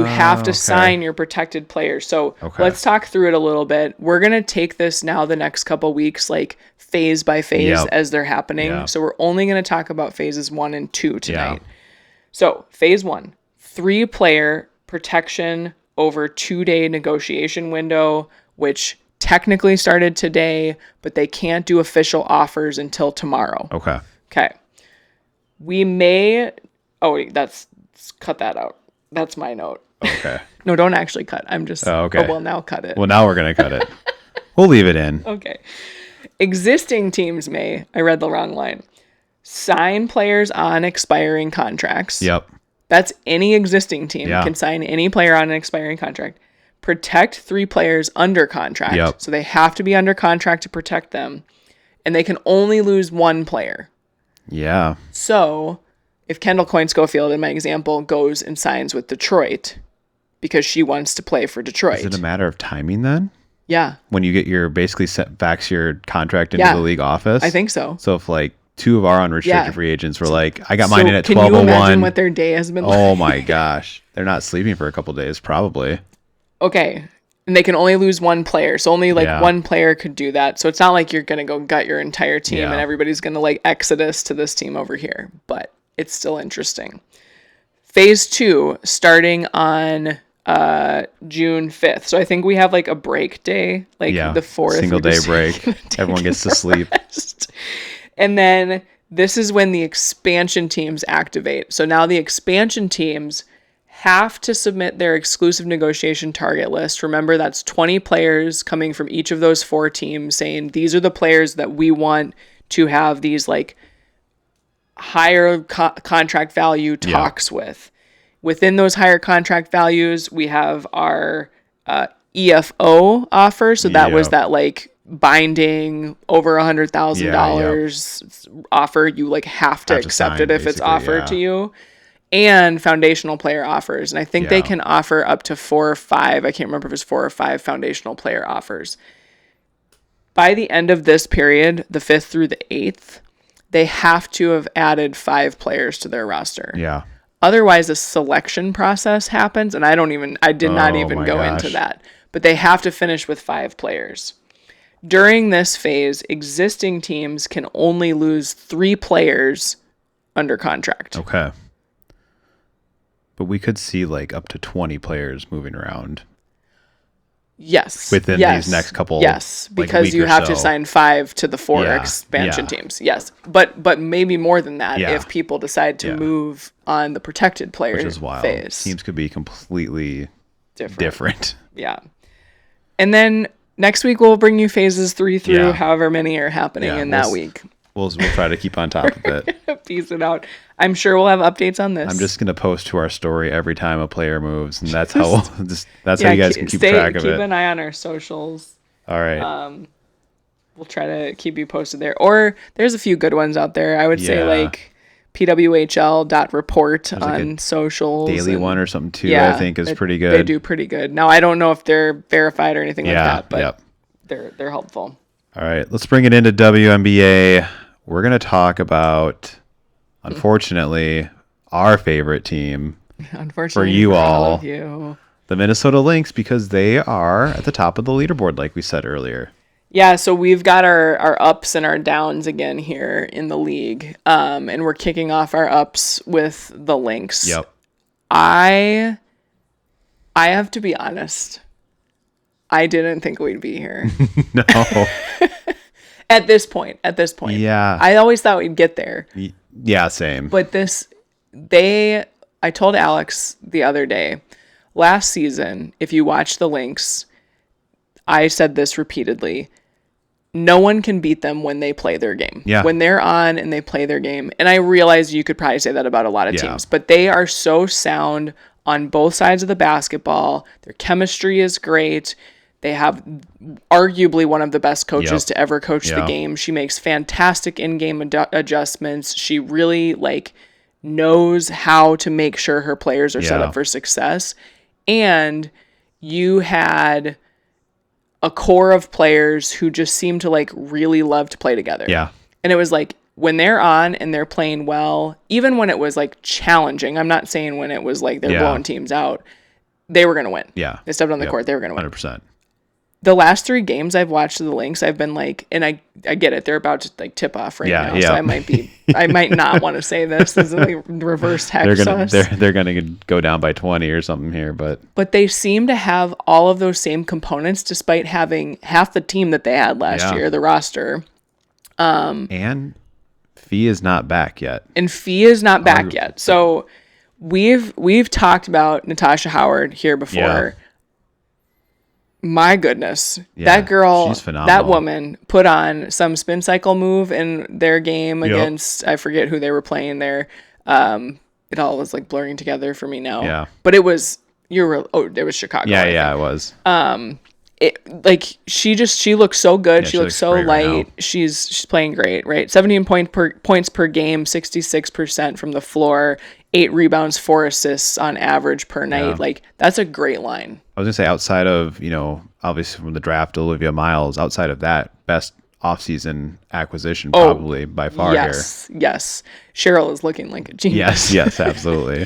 have to sign your protected players. So let's talk through it a little bit. We're gonna take this now the next couple weeks, like phase by phase as they're happening. Yep. So we're only gonna talk about phases 1 and 2 tonight. Yeah. So phase 1, 3-player protection over 2-day negotiation window, which technically started today, but they can't do official offers until tomorrow. Okay. We may... Oh, wait, cut that out. That's my note. Okay. No, don't actually cut. I'm just... Oh, okay. Oh, well, now cut it. Well, now we're going to cut it. We'll leave it in. Okay. Existing teams may... I read the wrong line. Sign players on expiring contracts. Yep. That's any existing team can sign any player on an expiring contract. Protect 3 players under contract. Yep. So they have to be under contract to protect them. And they can only lose 1 player. Yeah. So if Kendall Coyne Schofield, in my example, goes and signs with Detroit because she wants to play for Detroit. Is it a matter of timing then? Yeah. When you get your basically fax your contract into the league office? I think so. So if like 2 of our unrestricted free agents were like, I got mine in at 12:01. Can you imagine what their day has been like? Oh my gosh. They're not sleeping for a couple days, probably. Okay. And they can only lose 1 player. So only like 1 player could do that. So it's not like you're going to go gut your entire team and everybody's going to like exodus to this team over here. But it's still interesting. Phase 2, starting on June 5th. So I think we have like a break day, like the 4th. Single day break. Everyone gets to sleep. And then this is when the expansion teams activate. So now the expansion teams have to submit their exclusive negotiation target list. Remember, that's 20 players coming from each of those 4 teams saying, these are the players that we want to have these like higher contract value talks with. Within those higher contract values, we have our EFO offer. So that was that like binding over $100,000 offer. You like have to accept it if it's offered to you. And foundational player offers. And I think they can offer up to 4 or 5. I can't remember if it's 4 or 5 foundational player offers. By the end of this period, the 5th through the 8th, they have to have added 5 players to their roster. Yeah. Otherwise, a selection process happens. And I did not even go into that. But they have to finish with 5 players. During this phase, existing teams can only lose 3 players under contract. Okay. But we could see like up to 20 players moving around. Yes. Within these next couple. Yes, because you have to sign 5 to the 4 expansion teams. Yes, but maybe more than that if people decide to move on the protected player phase. Which is wild. Teams could be completely different. Yeah. And then next week we'll bring you phases 3 through however many are happening in that week. We'll try to keep on top of it. Piece it out. I'm sure we'll have updates on this. I'm just gonna post to our story every time a player moves, and that's how that's how you guys can keep track of it. Keep an eye on our socials. All right. We'll try to keep you posted there. Or there's a few good ones out there. I would say like PWHL.report on socials. Daily one or something too. I think is pretty good. They do pretty good. Now I don't know if they're verified or anything like that, but they're helpful. All right, let's bring it into WNBA. We're going to talk about, unfortunately, our favorite team for you all, the Minnesota Lynx, because they are at the top of the leaderboard, like we said earlier. Yeah, so we've got our ups and our downs again here in the league, and we're kicking off our ups with the Lynx. Yep. I have to be honest. I didn't think we'd be here. No. At this point. Yeah. I always thought we'd get there. Yeah, same. But I told Alex the other day, last season, if you watch the Lynx, I said this repeatedly, no one can beat them when they play their game. Yeah. When they're on and they play their game. And I realize you could probably say that about a lot of teams, but they are so sound on both sides of the basketball. Their chemistry is great. They have arguably one of the best coaches to ever coach the game. She makes fantastic in-game adjustments. She really knows how to make sure her players are set up for success. And you had a core of players who just seemed to really love to play together. Yeah. And it was when they're on and they're playing well, even when it was challenging, I'm not saying when it was they're blowing teams out, they were going to win. Yeah. They stepped on the court, they were going to win. 100%. The last 3 games I've watched of the Lynx, I've been and I get it. They're about to tip off right now. So I might not want to say this. This is reverse hex sauce. They're gonna go down by 20 or something here, but they seem to have all of those same components despite having half the team that they had last year, the roster. And Fee is not back yet. So we've talked about Natasha Howard here before. Yeah. My goodness, that girl, she's phenomenal. That woman put on some spin cycle move in their game against, I forget who they were playing there. It all was blurring together for me now. Yeah. But it was Chicago. Yeah, it was. She looks so good. Yeah, she looks so light. She's playing great, right? 17 points per game, 66% from the floor, 8 rebounds, 4 assists on average per night. Yeah. That's a great line. I was gonna say, outside of, obviously from the draft, Olivia Miles, outside of that, best offseason acquisition probably by far here. Yes. Cheryl is looking like a genius. Yes, absolutely.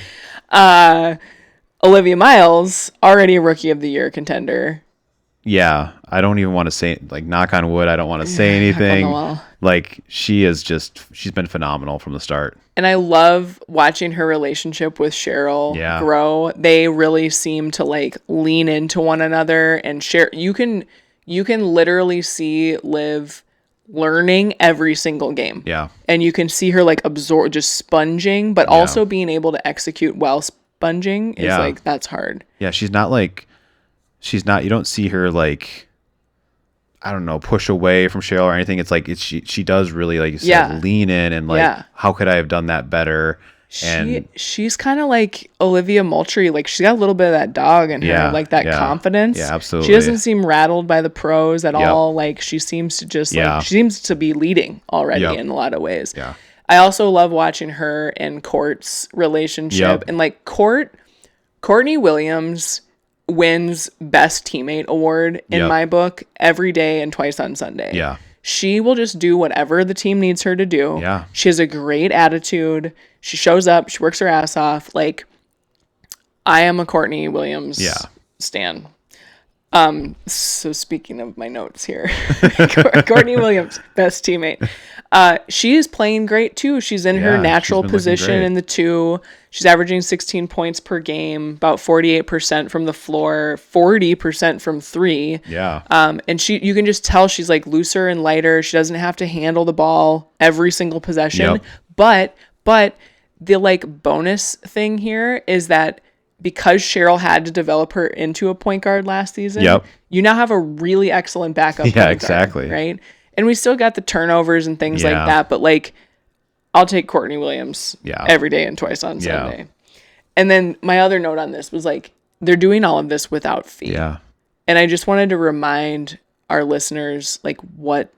Olivia Miles, already a Rookie of the Year contender. Yeah, I don't even want to say, knock on wood, I don't want to say anything. She's been phenomenal from the start. And I love watching her relationship with Cheryl grow. They really seem to lean into one another and share. You can literally see Liv learning every single game. Yeah. And you can see her absorb, just sponging, but also being able to execute while sponging is that's hard. Yeah, she's not you don't see her I don't know, push away from Cheryl or anything. It's she does really, like you said, lean in and how could I have done that better? She's kind of like Olivia Moultrie. She's got a little bit of that dog in her, that confidence. Yeah, absolutely. She doesn't seem rattled by the pros at all. She seems to just she seems to be leading already in a lot of ways. Yeah. I also love watching her and Court's relationship. And Courtney Williams wins Best Teammate Award in my book every day and twice on Sunday. Yeah. She will just do whatever the team needs her to do. Yeah. She has a great attitude. She shows up. She works her ass off. I am a Courtney Williams stan. So speaking of my notes here, Courtney Williams, best teammate. She is playing great too. She's in her natural position in the 2. She's averaging 16 points per game, about 48% from the floor, 40% from 3. Yeah. And you can just tell she's looser and lighter. She doesn't have to handle the ball every single possession. Yep. But the bonus thing here is that because Cheryl had to develop her into a point guard last season, you now have a really excellent backup point guard, exactly. Right? And we still got the turnovers and things like that, but I'll take Courtney Williams every day and twice on Sunday. And then my other note on this was they're doing all of this without fee. Yeah. And I just wanted to remind our listeners what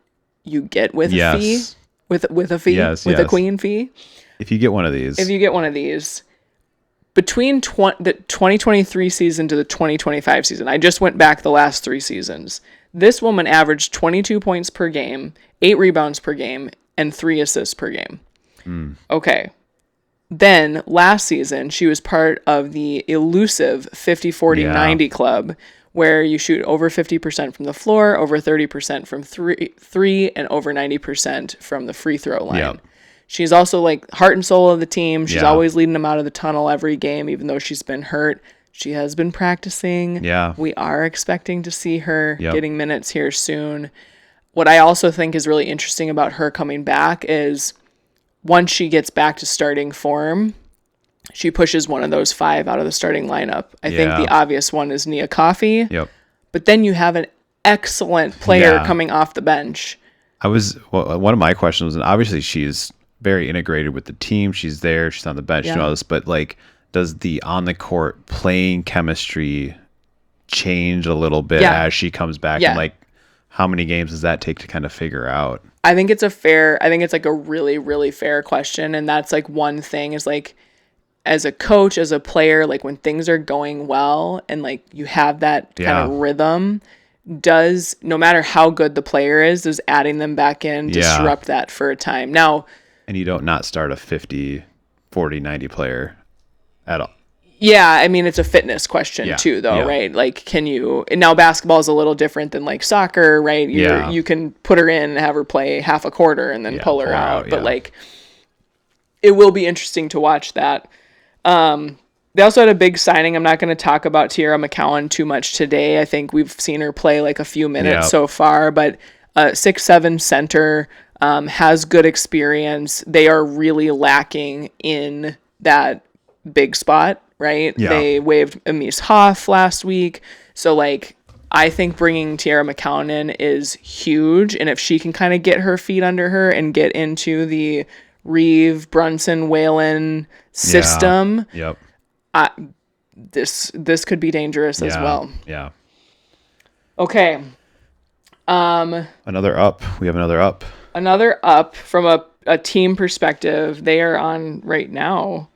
you get with a fee, with a fee, with a queen fee. If you get one of these. Between the 2023 season to the 2025 season, I just went back the last 3 seasons. This woman averaged 22 points per game, 8 rebounds per game, and 3 assists per game. Okay. Then last season, she was part of the elusive 50-40-90 club, where you shoot over 50% from the floor, over 30% from three, and over 90% from the free throw line. Yep. She's also heart and soul of the team. She's always leading them out of the tunnel every game, even though she's been hurt. She has been practicing. Yeah. We are expecting to see her getting minutes here soon. What I also think is really interesting about her coming back is once she gets back to starting form, she pushes one of those 5 out of the starting lineup. I think the obvious one is Nia Coffey. Yep. But then you have an excellent player coming off the bench One of my questions, and obviously she's very integrated with the team. She's there. She's on the bench. Yeah. You know this, but like, does the on the court playing chemistry change a little bit as she comes back? Yeah. And like, how many games does that take to kind of figure out? I think it's like a really, really fair question. And that's like one thing is like, as a coach, as a player, like when things are going well and like you have that kind of rhythm, no matter how good the player is, does adding them back in disrupt that for a time? Now, and you don't not start a 50, 40, 90 player at all. Yeah, I mean, it's a fitness question too, though, right? Like, can you... And now basketball is a little different than, like, soccer, right? You can put her in and have her play half a quarter and then pull her out. But, like, it will be interesting to watch that. They also had a big signing. I'm not going to talk about Tiara McCowan too much today. I think we've seen her play, like, a few minutes so far. But 6'7" center, has good experience. They are really lacking in that big spot. Right? Yeah. They waived Amise Hoff last week. So, like, I think bringing Tiara McCowan in is huge. And if she can kind of get her feet under her and get into the Reeve, Brunson, Whalen system, this could be dangerous as well. Yeah. Okay. Another up. We have another up. Another up from a team perspective. They are on right now.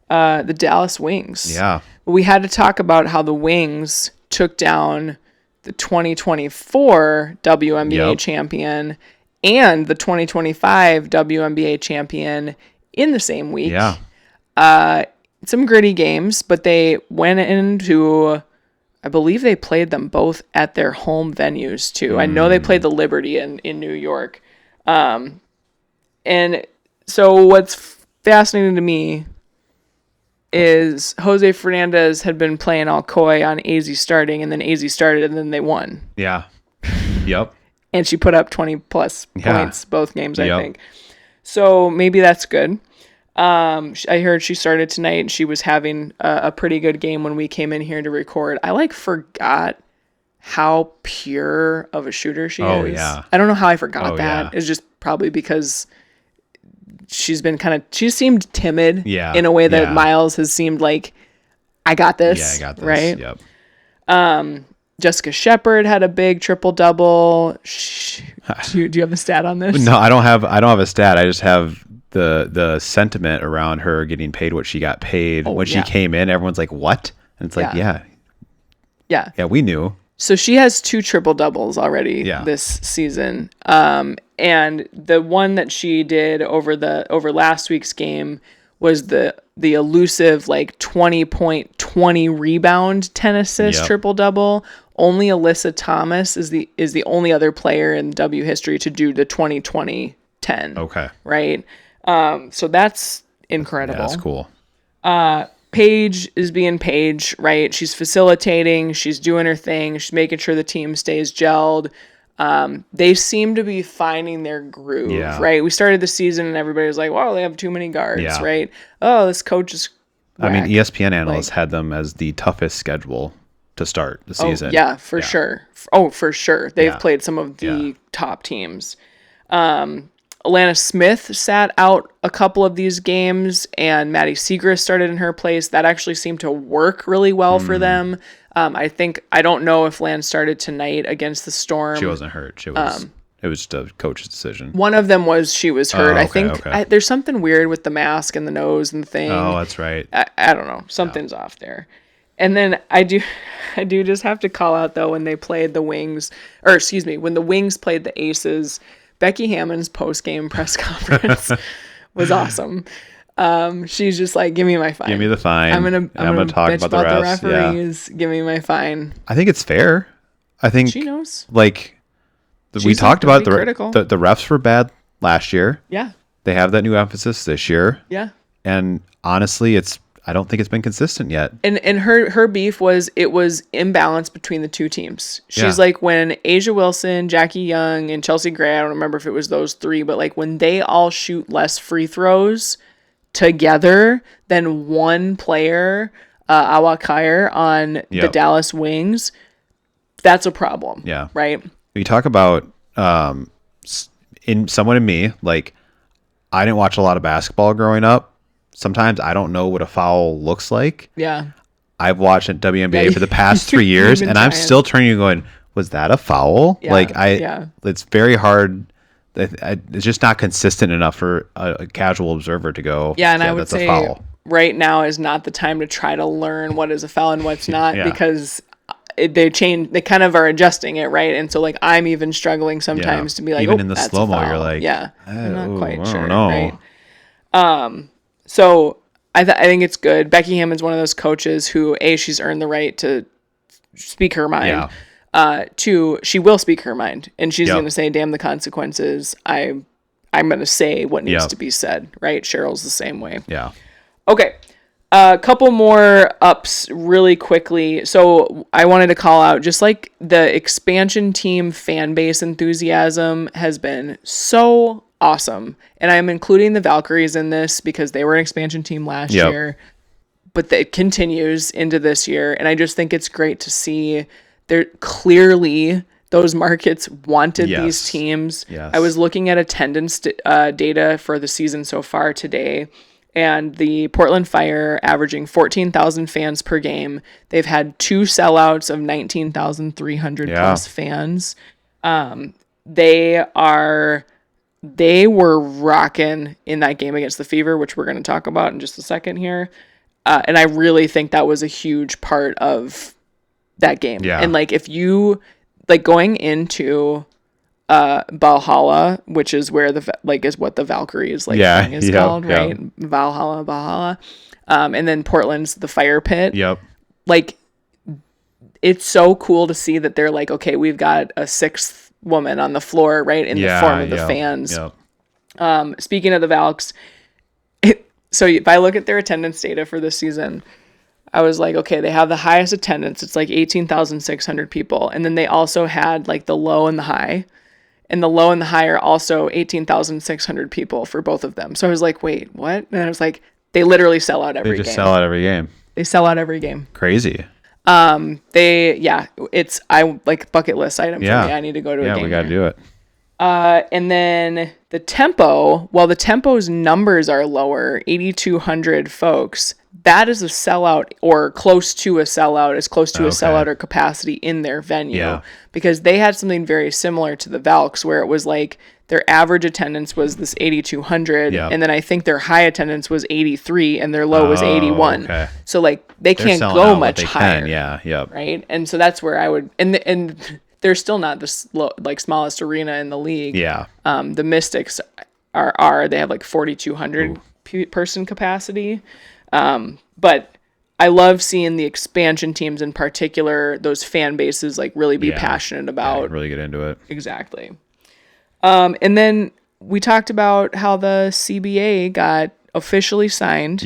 The Dallas Wings. Yeah. We had to talk about how the Wings took down the 2024 WNBA champion and the 2025 WNBA champion in the same week. Yeah. Some gritty games, but they went into, I believe they played them both at their home venues too. I know they played the Liberty in New York. And so what's fascinating to me is Jose Fernandez had been playing all coy on AZ starting, and then AZ started, and then they won. Yeah. Yep. And she put up 20-plus points both games, I think. So maybe that's good. I heard she started tonight, and she was having a pretty good game when we came in here to record. I, forgot how pure of a shooter she is. Oh, yeah. I don't know how I forgot that. Yeah. It's just probably because... she seemed timid in a way that Miles has seemed like, I got this. Yeah, I got this. Right? Yep. Jessica Shepard had a big triple-double. Do you have a stat on this? No, I don't have a stat. I just have the sentiment around her getting paid what she got paid. When she came in, everyone's like, what? And it's like, yeah, we knew. So she has 2 triple-doubles already this season. And the one that she did over last week's game was the elusive 20-point, 20 rebound, 10 assist triple-double. Only Alyssa Thomas is the only other player in W history to do the 20-20-10. Okay. Right? So that's incredible. Yeah, that's cool. Paige is being Paige, right? She's facilitating. She's doing her thing. She's making sure the team stays gelled. They seem to be finding their groove, right? We started the season and everybody was like, wow, they have too many guards, right? Oh, this coach is whack. I mean, ESPN analysts had them as the toughest schedule to start the season. Oh, yeah, for sure. Oh, for sure. They've played some of the top teams. Alana Smith sat out a couple of these games, and Maddie Segrist started in her place. That actually seemed to work really well for them. I don't know if Lan started tonight against the Storm. She wasn't hurt. It was just a coach's decision. One of them was she was hurt. I think there's something weird with the mask and the nose and the thing. Oh, that's right. I don't know. Something's off there. And then I do just have to call out, though, when they played the Wings, when the Wings played the Aces, Becky Hammond's post-game press conference was awesome. She's just like, give me my fine. Give me the fine. I'm gonna talk about the refs. Referees. Give me my fine. I think it's fair. I think she knows. We talked about the refs were bad last year. Yeah. They have that new emphasis this year. Yeah. And honestly, I don't think it's been consistent yet. And her beef was it was imbalance between the two teams. She's like, when Asia Wilson, Jackie Young, and Chelsea Gray, I don't remember if it was those 3, but when they all shoot less free throws together than one player, Awa Kyer on the Dallas Wings, that's a problem. Yeah. Right? We talk about someone in me, like, I didn't watch a lot of basketball growing up. Sometimes I don't know what a foul looks like. Yeah. I've watched WNBA for the past 3 years, and I'm still turning and going, was that a foul? Yeah, it's very hard. It's just not consistent enough for a casual observer to go, yeah, and I would that's say a foul. right now is not the time to try to learn what is a foul and what's not because they kind of are adjusting it, right? And so like I'm even struggling sometimes to be like, even in the that's slow-mo, a foul. you're like, I'm not quite sure, I don't know. Right? So I think it's good. Becky Hammon's one of those coaches who, A, she's earned the right to speak her mind. Two, she will speak her mind, and she's going to say, damn the consequences. I'm going to say what needs to be said, right? Cheryl's the same way. Yeah. Okay. A couple more ups really quickly. So I wanted to call out just like the expansion team fan base enthusiasm has been so awesome. And I'm including the Valkyries in this because they were an expansion team last year, but it continues into this year. And I just think it's great to see they're clearly those markets wanted these teams. I was looking at attendance data for the season so far today. And the Portland Fire averaging 14,000 fans per game. They've had 2 sellouts of 19,300 plus fans. They were rocking in that game against the Fever, which we're going to talk about in just a second here. And I really think that was a huge part of that game. Yeah. And like if you like going into Valhalla, which is where is what the Valkyries thing is called, right? Valhalla. And then Portland's the Fire Pit. Like it's so cool to see that they're like, okay, we've got a 6th woman on the floor, right? In the form of the fans. Speaking of the Valks, so if I look at their attendance data for this season, I was like, okay, they have the highest attendance. It's like 18,600 people. And then they also had like the low and the high. And the low and the high are also 18,600 people for both of them. So I was like, wait, what? And I was like, they literally sell out every game. They just sell out every game. They sell out every game. Crazy. It's bucket list item for me. I need to go to a game. Yeah, we got to do it. And then the tempo, while the tempo's numbers are lower, 8,200 folks, that is a sellout or close to a sellout, as close to a sellout or capacity in their venue, because they had something very similar to the Valks where it was like their average attendance was this 8,200 and then I think their high attendance was 83 and their low was 81. So like they're can't go much higher. Right. And so that's where I would, and they're still not the smallest arena in the league. The Mystics they have like 4,200 person capacity. But I love seeing the expansion teams in particular, those fan bases like really be passionate about. Really get into it. Exactly. And then we talked about how the CBA got officially signed.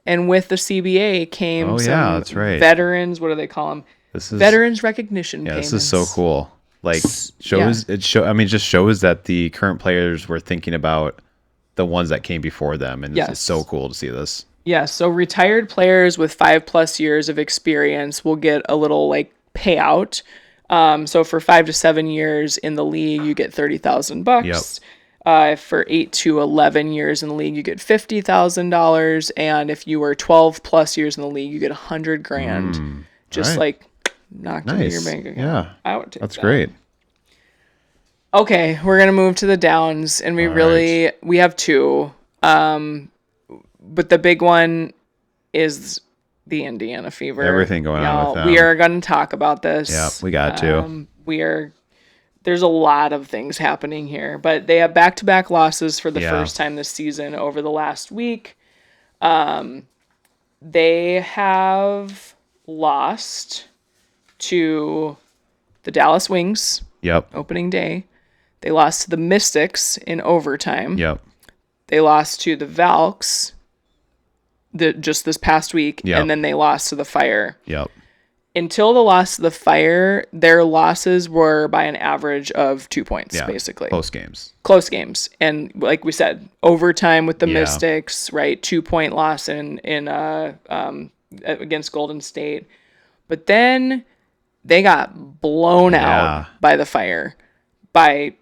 And with the CBA came that's right. veterans, what do they call them? Veterans recognition payments. This is so cool. Like just shows that the current players were thinking about the ones that came before them, and it's so cool to see this. So retired players with 5+ years of experience will get a little like payout. So for 5 to 7 years in the league, you get $30,000. For 8 to 11 years in the league, you get $50,000, and if you were 12+ years in the league, you get $100,000. Like knocked into your bank account. That's great. Okay, we're gonna move to the downs, and we have 2. But the big one is the Indiana Fever. Everything going on with them. We are going to talk about this. We got to. There's a lot of things happening here, but they have back-to-back losses for the first time this season over the last week. They have lost to the Dallas Wings. Opening day. They lost to the Mystics in overtime. They lost to the Valks just this past week, and then they lost to the Fire. Until the loss to the Fire, their losses were by an average of 2 points, basically. Close games. And like we said, overtime with the Mystics, right? 2-point loss in against Golden State. But then they got blown out by the Fire by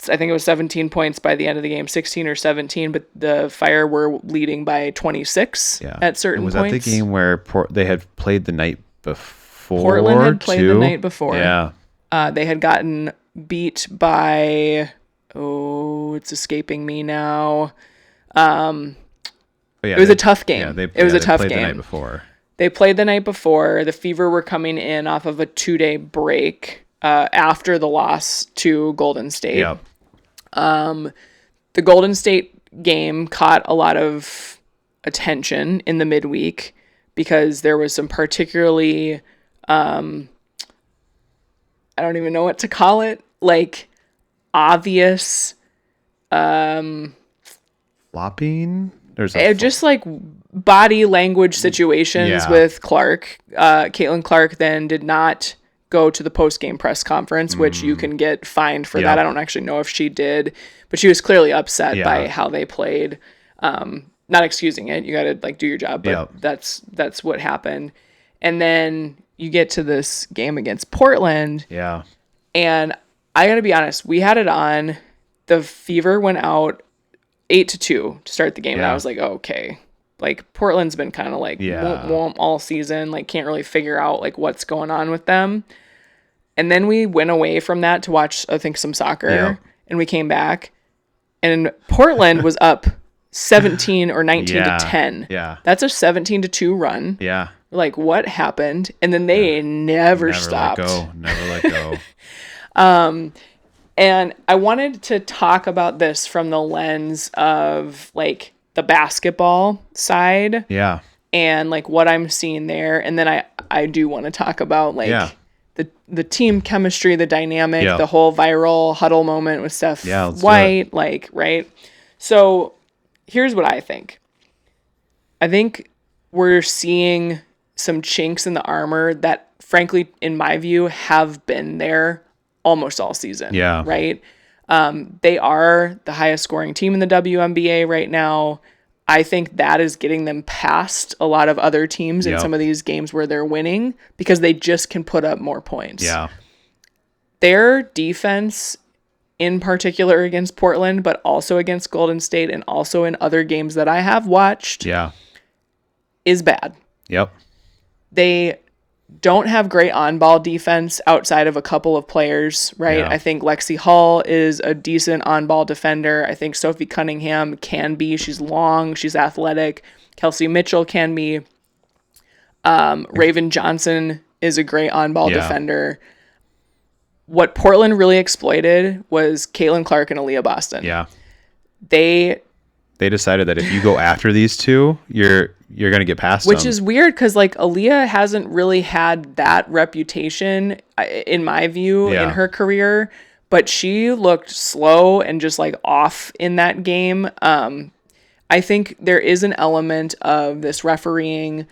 I think it was 17 points by the end of the game, 16 or 17, but the Fire were leading by 26 at certain points. Was points. that the game where they had played the night before? Portland had played the night before. Yeah. They had gotten beat by, it's escaping me now. It was a tough game. It was a tough game. The night before. They played the night before. The Fever were coming in off of a 2-day break after the loss to Golden State. Yep. The Golden State game caught a lot of attention in the midweek because there was some particularly, I don't even know what to call it, like obvious flopping. Just like body language situations with Clark. Caitlin Clark then did not go to the post-game press conference, which you can get fined for that. I don't actually know if she did, but she was clearly upset by how they played. Not excusing it. You got to like do your job, but that's what happened. And then you get to this game against Portland. Yeah. And I got to be honest, we had it on. The Fever went out 8-2 to start the game. And I was like, okay. Like Portland's been kind of like womp all season, like can't really figure out like what's going on with them. And then we went away from that to watch, I think, some soccer, and we came back, and Portland was up 17 or 19 to 10. Yeah, that's a 17-2 run. Yeah, like what happened? And then they never stopped. Never let go. And I wanted to talk about this from the lens of like the basketball side. Yeah. And like what I'm seeing there. And then I do want to talk about like the team chemistry, the dynamic, the whole viral huddle moment with Steph White, like, right? So here's what I think. I think we're seeing some chinks in the armor that frankly, in my view, have been there almost all season. Yeah. Right. They are the highest scoring team in the WNBA right now. I think that is getting them past a lot of other teams in some of these games where they're winning because they just can put up more points. Yeah. Their defense in particular against Portland, but also against Golden State and also in other games that I have watched is bad. Yep. They don't have great on-ball defense outside of a couple of players, right? I think Lexi Hall is a decent on-ball defender. I think Sophie Cunningham can be. She's long. She's athletic. Kelsey Mitchell can be. Raven Johnson is a great on-ball defender. What Portland really exploited was Caitlin Clark and Aaliyah Boston. Yeah. They decided that if you go after these two, you're going to get past them. Which is weird because, like, Aaliyah hasn't really had that reputation, in my view, in her career. But she looked slow and just, like, off in that game. I think there is an element of this refereeing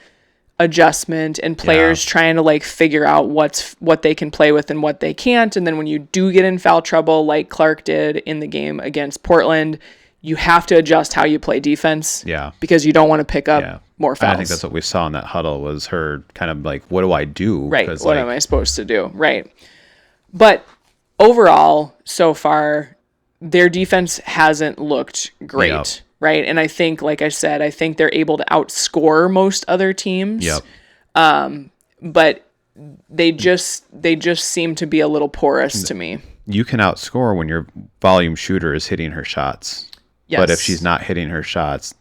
adjustment and players trying to, like, figure out what they can play with and what they can't. And then when you do get in foul trouble, like Clark did in the game against Portland, you have to adjust how you play defense. Yeah. Because you don't want to pick up more fouls. And I think that's what we saw in that huddle was her kind of like, what do I do? Right. What am I supposed to do? Right. But overall, so far, their defense hasn't looked great. Yep. Right. And I think, like I said, I think they're able to outscore most other teams. Yep. But they just seem to be a little porous to me. You can outscore when your volume shooter is hitting her shots. Yes. But if she's not hitting her shots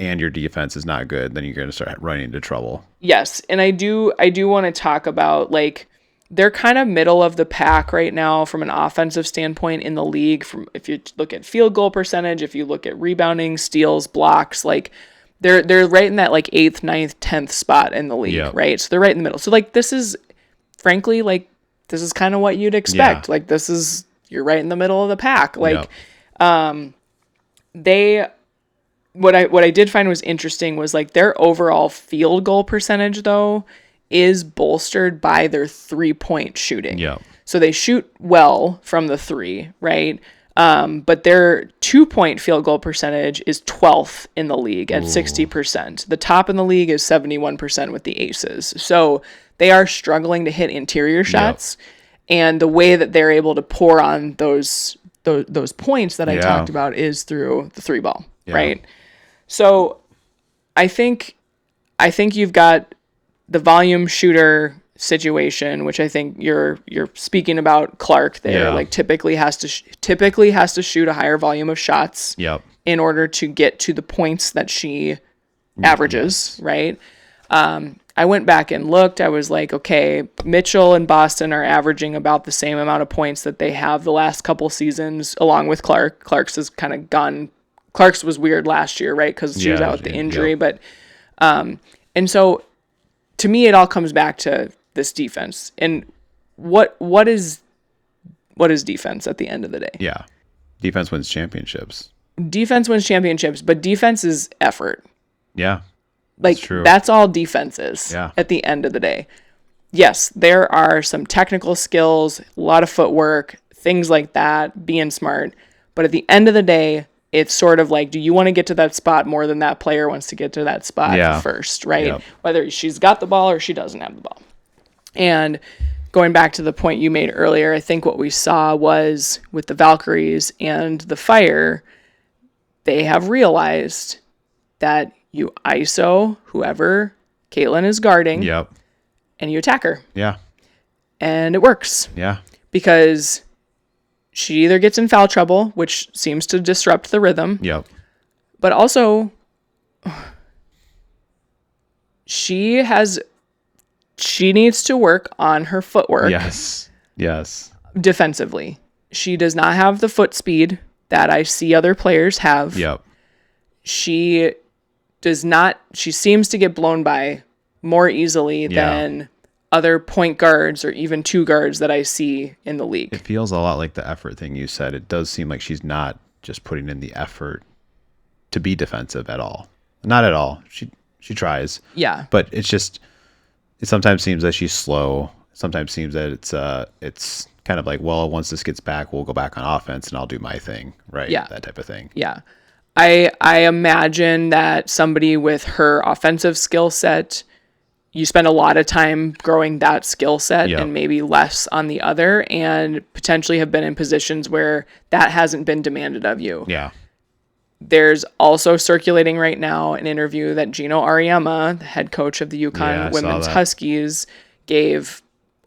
and your defense is not good, then you're going to start running into trouble. Yes. And I do want to talk about, like, they're kind of middle of the pack right now from an offensive standpoint in the league. From if you look at field goal percentage, if you look at rebounding, steals, blocks, like they're right in that like 8th, 9th, 10th spot in the league, right? So they're right in the middle. So like this is frankly like this is kind of what you'd expect. Like this is you're right in the middle of the pack. Like what I did find was interesting was like their overall field goal percentage though is bolstered by their 3-point shooting. Yeah. So they shoot well from the 3, right? But their 2-point field goal percentage is 12th in the league at 60%. The top in the league is 71% with the Aces. So they are struggling to hit interior shots. Yep. And the way that they're able to pour on those those points that I talked about is through the 3-ball, right? So I think you've got the volume shooter situation, which I think you're speaking about Clark there. Like typically has to shoot a higher volume of shots in order to get to the points that she averages, right? I went back and looked. I was like, okay, Mitchell and Boston are averaging about the same amount of points that they have the last couple seasons, along with Clark. Clark's has kind of gone. Clark's was weird last year, right? Because she was out with the injury. But, and so to me, it all comes back to this defense. And what is defense at the end of the day? Yeah. Defense wins championships. Defense wins championships, but defense is effort. Yeah. Like, that's all defense is at the end of the day. Yes, there are some technical skills, a lot of footwork, things like that, being smart. But at the end of the day, it's sort of like, do you want to get to that spot more than that player wants to get to that spot first, right? Yep. Whether she's got the ball or she doesn't have the ball. And going back to the point you made earlier, I think what we saw was with the Valkyries and the Fire, they have realized that you ISO whoever Caitlin is guarding, and you attack her. Yeah. And it works. Yeah. Because she either gets in foul trouble, which seems to disrupt the rhythm. Yep. But also, she needs to work on her footwork. Yes. Yes. Defensively. She does not have the foot speed that I see other players have. Yep. She seems to get blown by more easily than other point guards or even two guards that I see in the league. It feels a lot like the effort thing you said. It does seem like she's not just putting in the effort to be defensive at all. Not at all. She tries. Yeah. But it sometimes seems that she's slow. Sometimes seems that it's kind of like, well, once this gets back, we'll go back on offense and I'll do my thing. Right. Yeah. That type of thing. Yeah. I imagine that somebody with her offensive skill set, you spend a lot of time growing that skill set and maybe less on the other, and potentially have been in positions where that hasn't been demanded of you. Yeah. There's also circulating right now an interview that Gino Auriemma, the head coach of the UConn Women's Huskies, gave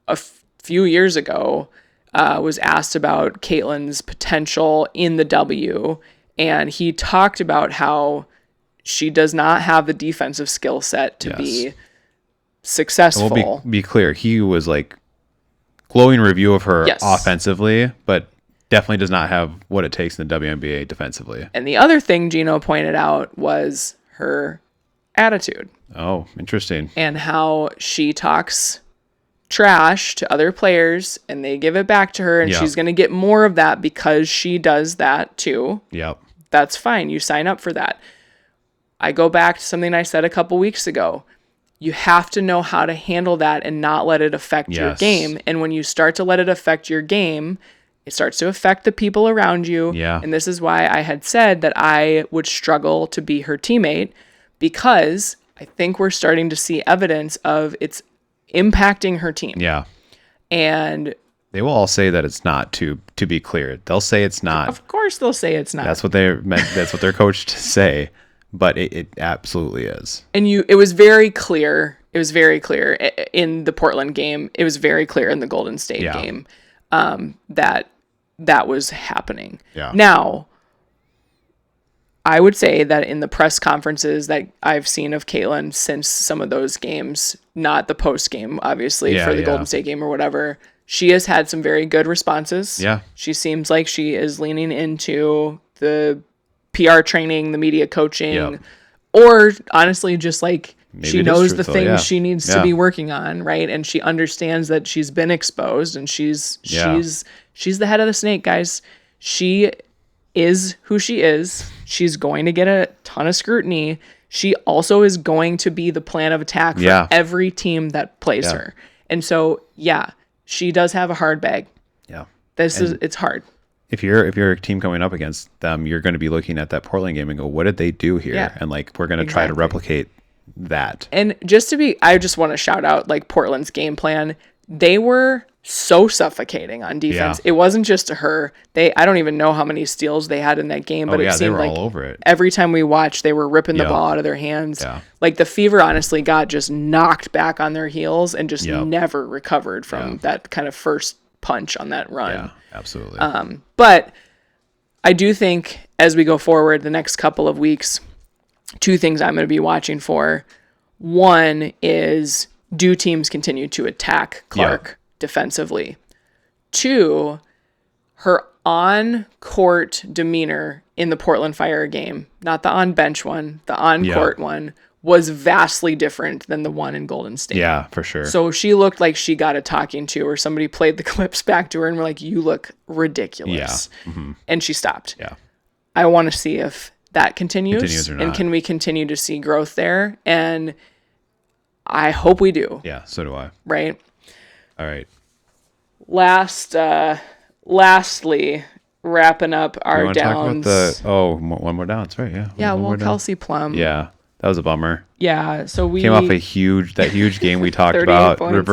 a few years ago, was asked about Caitlin's potential in the W. And he talked about how she does not have the defensive skill set to be successful. We'll be clear. He was like glowing review of her offensively, but definitely does not have what it takes in the WNBA defensively. And the other thing Gino pointed out was her attitude. Oh, interesting. And how she talks trash to other players and they give it back to her, and she's going to get more of that because she does that too. Yep. That's fine. You sign up for that. I go back to something I said a couple weeks ago. You have to know how to handle that and not let it affect your game. And when you start to let it affect your game, it starts to affect the people around you. Yeah. And this is why I had said that I would struggle to be her teammate, because I think we're starting to see evidence of it's impacting her team. Yeah. And they will all say that it's not, to be clear. They'll say it's not. Of course they'll say it's not. That's what they're meant. That's what they're coached to say. But it absolutely is. And it was very clear. It was very clear in the Portland game. It was very clear in the Golden State game that was happening. Yeah. Now, I would say that in the press conferences that I've seen of Caitlin since some of those games, not the post game, obviously, for the Golden State game or whatever, she has had some very good responses. Yeah. She seems like she is leaning into the PR training, the media coaching, or honestly, just like she knows the things she needs to be working on, right? And she understands that she's been exposed, and she's the head of the snake, guys. She is who she is. She's going to get a ton of scrutiny. She also is going to be the plan of attack for every team that plays her. And so, she does have a hard bag. Yeah. It's hard. If you're a team coming up against them, you're going to be looking at that Portland game and go, what did they do here? Yeah. And like, we're going to try to replicate that. And I just want to shout out like Portland's game plan. They were so suffocating on defense. Yeah. It wasn't just to her. I don't even know how many steals they had in that game, but it they seemed were like all over it. every time we watched, they were ripping the ball out of their hands. Yeah. Like the Fever honestly got just knocked back on their heels and just Yep. never recovered from that kind of first punch on that run. Yeah, absolutely. But I do think as we go forward the next couple of weeks, two things I'm going to be watching for. One is, do teams continue to attack Clark defensively? Two, her on-court demeanor in the Portland Fire game, not the on-bench one, the on-court one, was vastly different than the one in Golden State. Yeah, for sure. So she looked like she got a talking to, or somebody played the clips back to her and were like, you look ridiculous. Yeah. Mm-hmm. And she stopped. Yeah. I want to see if that continues or not. and can we continue to see growth there? And I hope we do. Yeah, so do I. Right? All right. Lastly, wrapping up our downs. One more down. That's right. Yeah. Yeah, one more down. Kelsey Plum. Yeah, that was a bummer. Yeah, so we Came off that huge game we talked 38 about. points,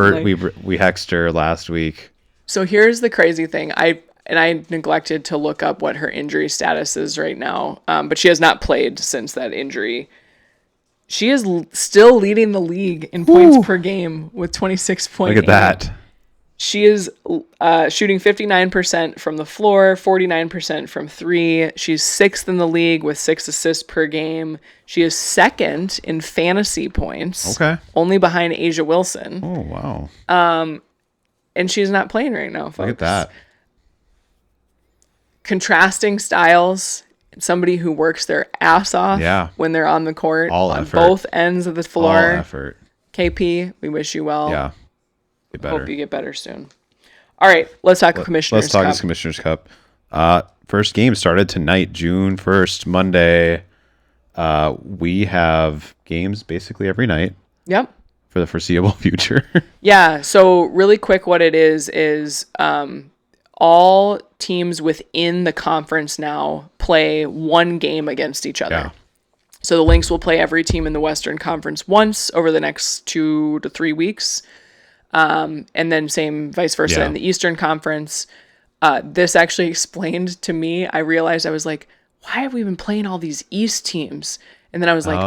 We hexed her last week. So here's the crazy thing. I neglected to look up what her injury status is right now, but she has not played since that injury. She is still leading the league in points per game with 26.8. Look at that. She is shooting 59% from the floor, 49% from three. She's sixth in the league with 6 assists per game. She is second in fantasy points. Okay. Only behind Asia Wilson. Oh, wow. And she's not playing right now, folks. Look at that. Contrasting styles. Somebody who works their ass off when they're on the court. All on effort. Both ends of the floor. All effort. KP, we wish you well. Yeah. Get better. Hope you get better soon. All right, let's talk Commissioner's Cup. Let's talk this Commissioner's Cup. First game started tonight, June 1st, Monday. We have games basically every night. Yep. For the foreseeable future. Yeah, so really quick what it is all teams within the conference now play one game against each other. Yeah. So the Lynx will play every team in the Western Conference once over the next 2 to 3 weeks. And then same vice versa in the Eastern Conference. This actually explained to me, I realized I was like, why have we been playing all these East teams? And then I was like,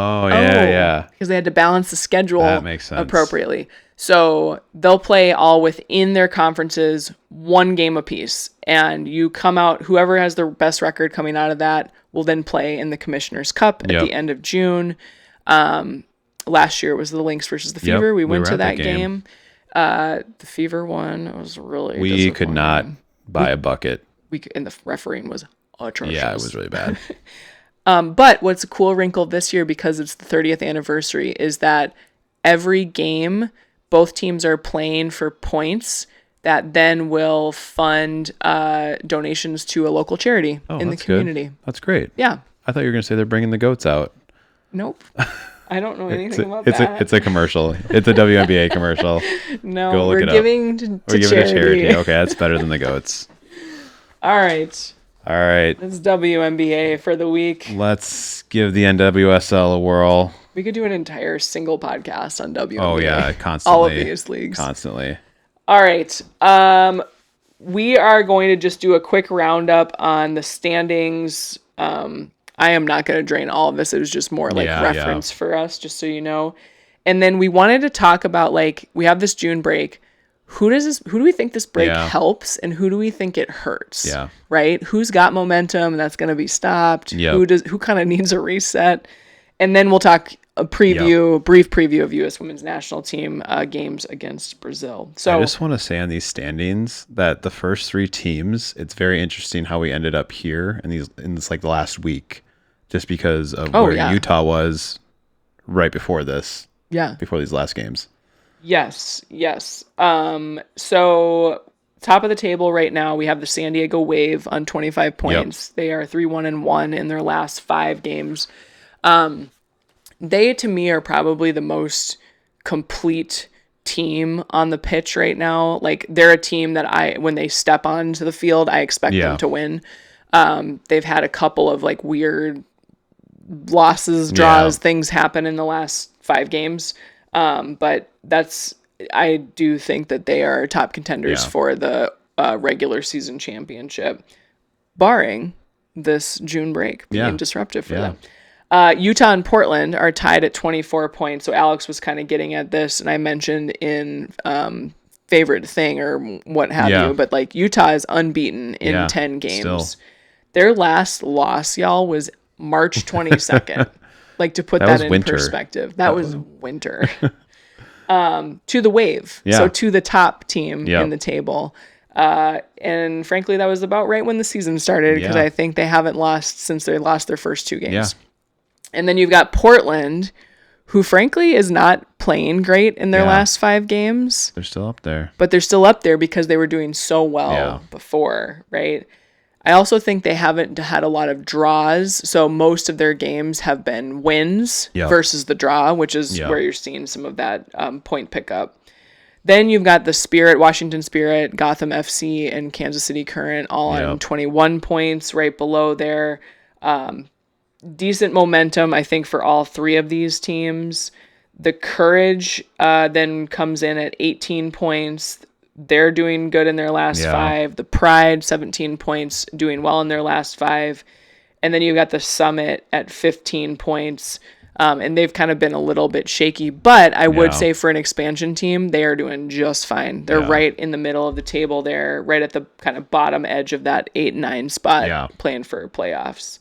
because they had to balance the schedule that makes sense. appropriately. So they'll play all within their conferences, one game apiece. And you come out, whoever has the best record coming out of that will then play in the Commissioner's Cup at the end of June. Last year it was the Lynx versus the Fever. We went to that game. The Fever one was really We could not buy a bucket. And the refereeing was atrocious. Yeah, it was really bad. But what's a cool wrinkle this year, because it's the 30th anniversary, is that every game, both teams are playing for points that then will fund donations to a local charity in the community. Good. That's great. Yeah. I thought you were going to say they're bringing the goats out. Nope. I don't know anything about that. It's a commercial. It's a WNBA commercial. No, we're giving to charity. Okay, that's better than the goats. All right. That's WNBA for the week. Let's give the NWSL a whirl. We could do an entire single podcast on WNBA. Oh, yeah, constantly. All of these leagues. Constantly. All right. We are going to just do a quick roundup on the standings. I am not going to drain all of this. It was just more like reference for us, just so you know. And then we wanted to talk about, like, we have this June break. Who do we think this break helps, and who do we think it hurts? Yeah. Right? Who's got momentum that's going to be stopped? Yep. Who kind of needs a reset? And then we'll talk a brief preview of U.S. Women's National Team games against Brazil. So I just want to say on these standings that the first 3 teams, it's very interesting how we ended up here in this like the last week, just because of where Utah was right before this. Yeah. Before these last games. Yes. So top of the table right now, we have the San Diego Wave on 25 points. Yep. They are 3-1-1 in their last 5 games. They, to me, are probably the most complete team on the pitch right now. Like, they're a team that when they step onto the field, I expect them to win. They've had a couple of like weird losses, draws, things happen in the last 5 games. But I do think that they are top contenders Yeah. for the regular season championship, barring this June break being Yeah. disruptive for Yeah. them. Utah and Portland are tied at 24 points. So Alex was kind of getting at this, and I mentioned in favorite thing or what have Yeah. you, but like Utah is unbeaten in Yeah, 10 games. still. Their last loss, y'all, was March 22nd. Like, to put That that was in winter. perspective, that was winter. To the Wave. Yeah. So to the top team Yep. in the table. And frankly, that was about right when the season started, because Yeah. I think they haven't lost since they lost their first 2 games. Yeah. And then you've got Portland, who frankly is not playing great in their Yeah. last 5 games, They're still up there. but they're still up there because they were doing so well Yeah. before, right? I also think they haven't had a lot of draws, so most of their games have been wins Yep. versus the draw, which is Yep. where you're seeing some of that point pickup. Then you've got the Spirit, Washington Spirit, Gotham FC, and Kansas City Current all on Yep. 21 points right below there. Decent momentum, I think, for all 3 of these teams. The Courage then comes in at 18 points. They're doing good in their last Yeah. 5. The Pride, 17 points, doing well in their last 5. And then you've got the Summit at 15 points. And they've kind of been a little bit shaky. But I would Yeah. say for an expansion team, they are doing just fine. They're Yeah. right in the middle of the table there, right at the kind of bottom edge of that 8-9 spot, Yeah. playing for playoffs.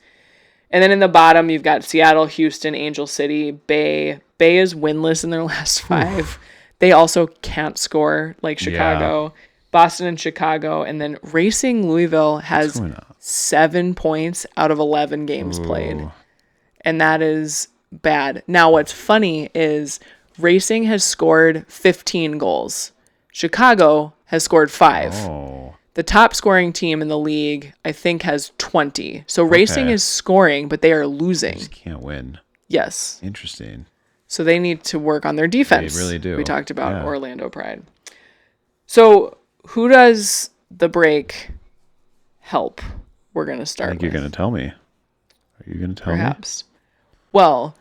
And then in the bottom, you've got Seattle, Houston, Angel City, Bay. Bay is winless in their last 5. They also can't score like Chicago. Boston and Chicago. And then Racing Louisville has going on? 7 points out of 11 games played. Ooh. And that is bad. Now, what's funny is Racing has scored 15 goals. Chicago has scored 5. Oh. The top scoring team in the league, I think, has 20. So Racing is scoring, but they are losing. Just can't win. Yes. Interesting. So they need to work on their defense. They really do. We talked about Yeah. Orlando Pride. So who does the break help? We're going to I start think with. you're going to tell me. Are you going to tell me? Perhaps. Well,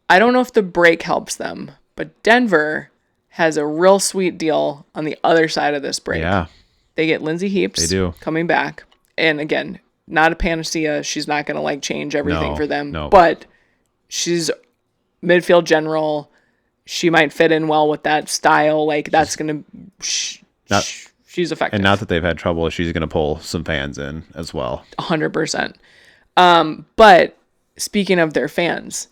I don't know if the break helps them, but Denver has a real sweet deal on the other side of this break. Yeah. They get Lindsay Heaps They do. coming back. And again, not a panacea. She's not going to like change everything No, for them. no. But she's midfield general. She might fit in well with that style. Like, that's going to... she's effective. And not that they've had trouble, she's going to pull some fans in as well. 100%. But speaking of their fans,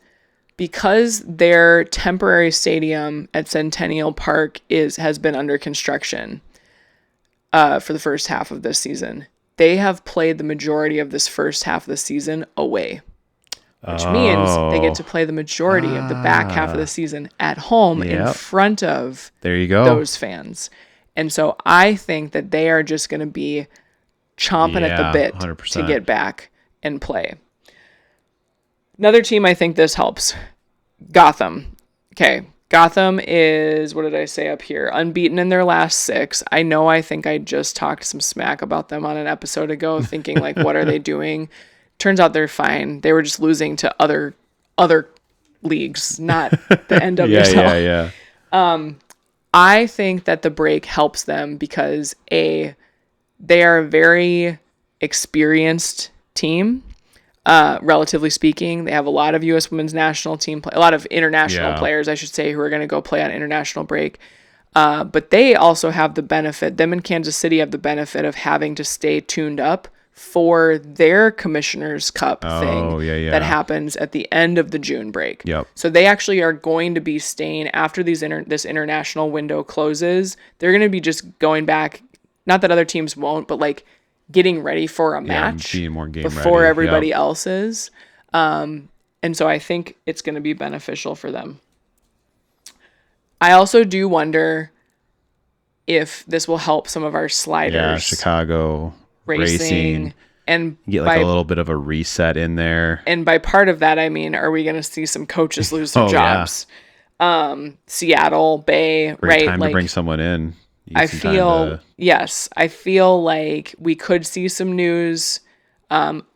because their temporary stadium at Centennial Park has been under construction for the first half of this season, they have played the majority of this first half of the season away, which means they get to play the majority of the back half of the season at home in Yep. front of There you go. those fans. And so I think that they are just going to be chomping at the Yeah, bit 100%. to get back and play. Another team I think this helps, Gotham. Okay, Gotham is, what did I say up here? Unbeaten in their last 6. I know I think I just talked some smack about them on an episode ago, thinking like, what are they doing? Turns out they're fine. They were just losing to other leagues, not the NWSL. Yeah. I think that the break helps them because they are a very experienced team, relatively speaking. They have a lot of U.S. women's national team, a lot of international players, I should say, who are going to go play on international break. But they also have the benefit, them in Kansas City have the benefit of having to stay tuned up for their Commissioner's Cup thing that happens at the end of the June break. Yep. So they actually are going to be staying after this international window closes. They're going to be just going back. Not that other teams won't, but like getting ready for a match being more game before ready. everybody Yep. else is. And so I think it's going to be beneficial for them. I also do wonder if this will help some of our sliders. Yeah, Chicago racing. And Get like a little bit of a reset in there. And by part of that, I mean, are we going to see some coaches lose their jobs? Seattle, Bay, Great right? time like, to bring someone in. I feel like we could see some news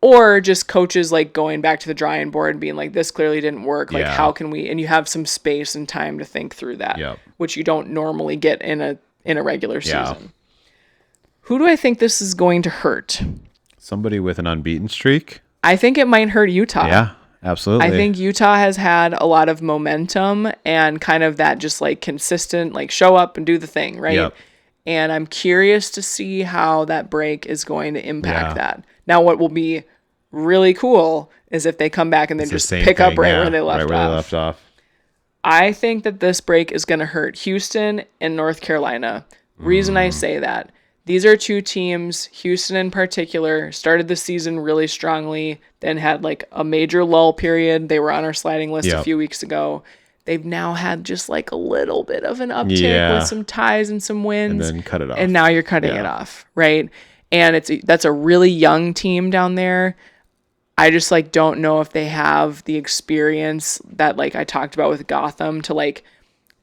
Or just coaches like going back to the drawing board and being like, this clearly didn't work. Like, Yeah. how can we, and you have some space and time to think through that, Yep. which you don't normally get in a regular Yeah. season. Who do I think this is going to hurt? Somebody with an unbeaten streak. I think it might hurt Utah. Yeah, absolutely. I think Utah has had a lot of momentum and kind of that just like consistent, like show up and do the thing, right? Yep. And I'm curious to see how that break is going to impact Yeah. that. Now, what will be really cool is if they come back and then It's the just same pick up thing, right yeah, where they left right where off. they left off. I think that this break is going to hurt Houston and North Carolina. Reason I say that, these are two teams, Houston in particular, started the season really strongly, then had like a major lull period. They were on our sliding list a Yep. few weeks ago. They've now had just like a little bit of an uptick Yeah. with some ties and some wins. And then cut it off. And now you're cutting it off, right? And that's a really young team down there. I just like don't know if they have the experience that like I talked about with Gotham to like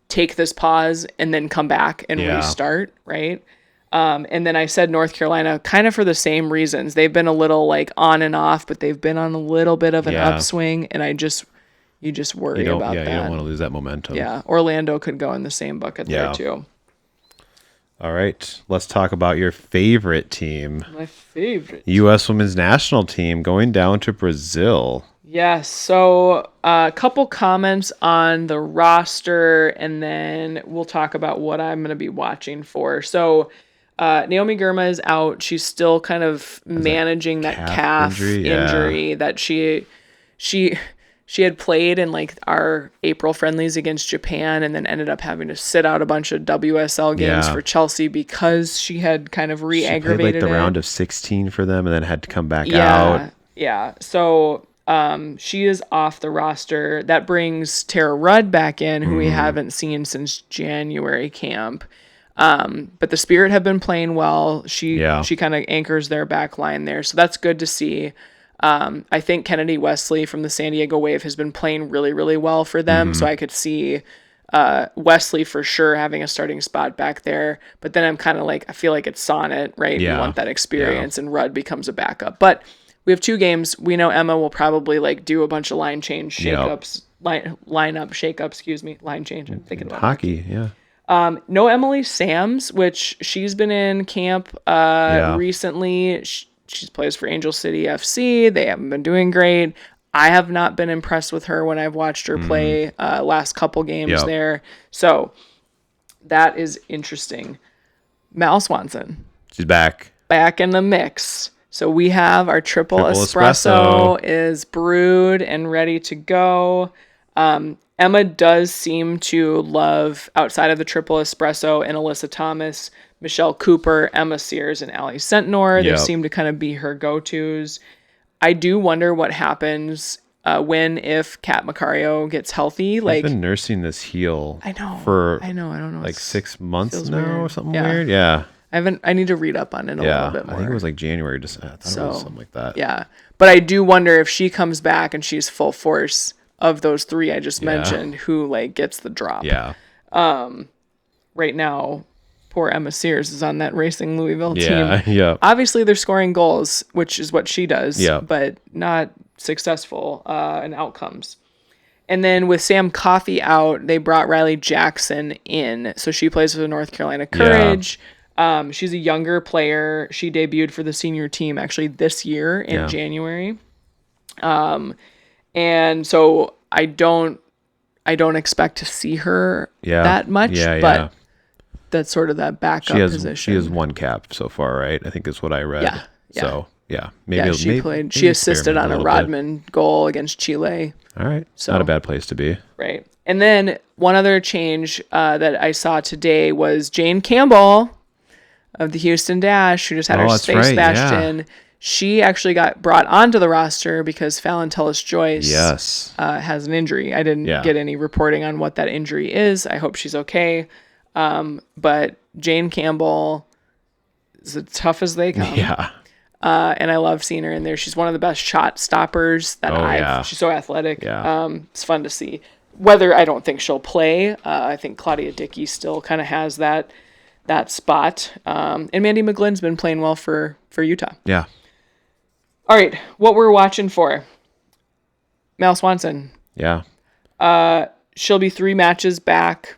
take this pause and then come back and restart, right? And then I said North Carolina kind of for the same reasons. They've been a little like on and off, but they've been on a little bit of an upswing, and you just worry about that. You don't want to lose that momentum. Yeah, Orlando could go in the same bucket there too. All right, let's talk about your favorite team. My favorite. U.S. Women's National Team going down to Brazil. Yes. So a couple comments on the roster, and then we'll talk about what I'm going to be watching for. So Naomi Girma is out. She's still kind of managing that calf injury that she had played in like our April friendlies against Japan, and then ended up having to sit out a bunch of WSL games for Chelsea because she had kind of re-aggravated she played like the round of 16 for them and then had to come back out. Yeah. So she is off the roster. That brings Tara Rudd back in, who we haven't seen since January camp. But the Spirit have been playing well. She kind of anchors their back line there. So that's good to see. I think Kennedy Wesley from the San Diego Wave has been playing really, really well for them. So I could see Wesley for sure having a starting spot back there. But then I'm kind of like, I feel like it's Sonnet, right? You want that experience, and Rudd becomes a backup. But we have two games. We know Emma will probably like do a bunch of line change shakeups, lineup shakeups, line change. I'm thinking about hockey, no Emily Sams, which she's been in camp recently. She plays for Angel City FC. They haven't been doing great. I have not been impressed with her when I've watched her play last couple games there. So that is interesting. Mal Swanson. She's back. Back in the mix. So we have our triple espresso is brewed and ready to go. Emma does seem to love, outside of the triple espresso and Alyssa Thomas, Michelle Cooper, Emma Sears, and Allie Sentnor. They seem to kind of be her go-tos. I do wonder what happens if Kat Macario gets healthy. I've been nursing this heel. I know. I don't know. Like 6 months now weird. or something weird. Yeah. I need to read up on it a little bit more. I think it was like January. I thought it was something like that. Yeah. But I do wonder if she comes back and she's full force of those three I just mentioned, who like gets the drop. Yeah. Right now, poor Emma Sears is on that Racing Louisville team. Yeah. Obviously, they're scoring goals, which is what she does, Yeah. but not successful in outcomes. And then with Sam Coffey out, they brought Riley Jackson in. So she plays for the North Carolina Courage. She's a younger player. She debuted for the senior team actually this year in January. And so I don't expect to see her that much, but that's sort of that backup position. She has one cap so far, right? I think is what I read. Yeah. So she assisted on a Rodman goal against Chile. All right. So, not a bad place to be. Right. And then one other change that I saw today was Jane Campbell of the Houston Dash, who just had her space bashed in. She actually got brought onto the roster because Fallon Tullis-Joyce has an injury. I didn't get any reporting on what that injury is. I hope she's okay. But Jane Campbell is as tough as they come. Yeah. And I love seeing her in there. She's one of the best shot stoppers that she's so athletic. Yeah. It's fun to see. Whether I don't think she'll play, I think Claudia Dickey still kind of has that spot. And Mandy McGlynn's been playing well for Utah. Yeah. All right, what we're watching for. Mel Swanson. Yeah. She'll be 3 matches back.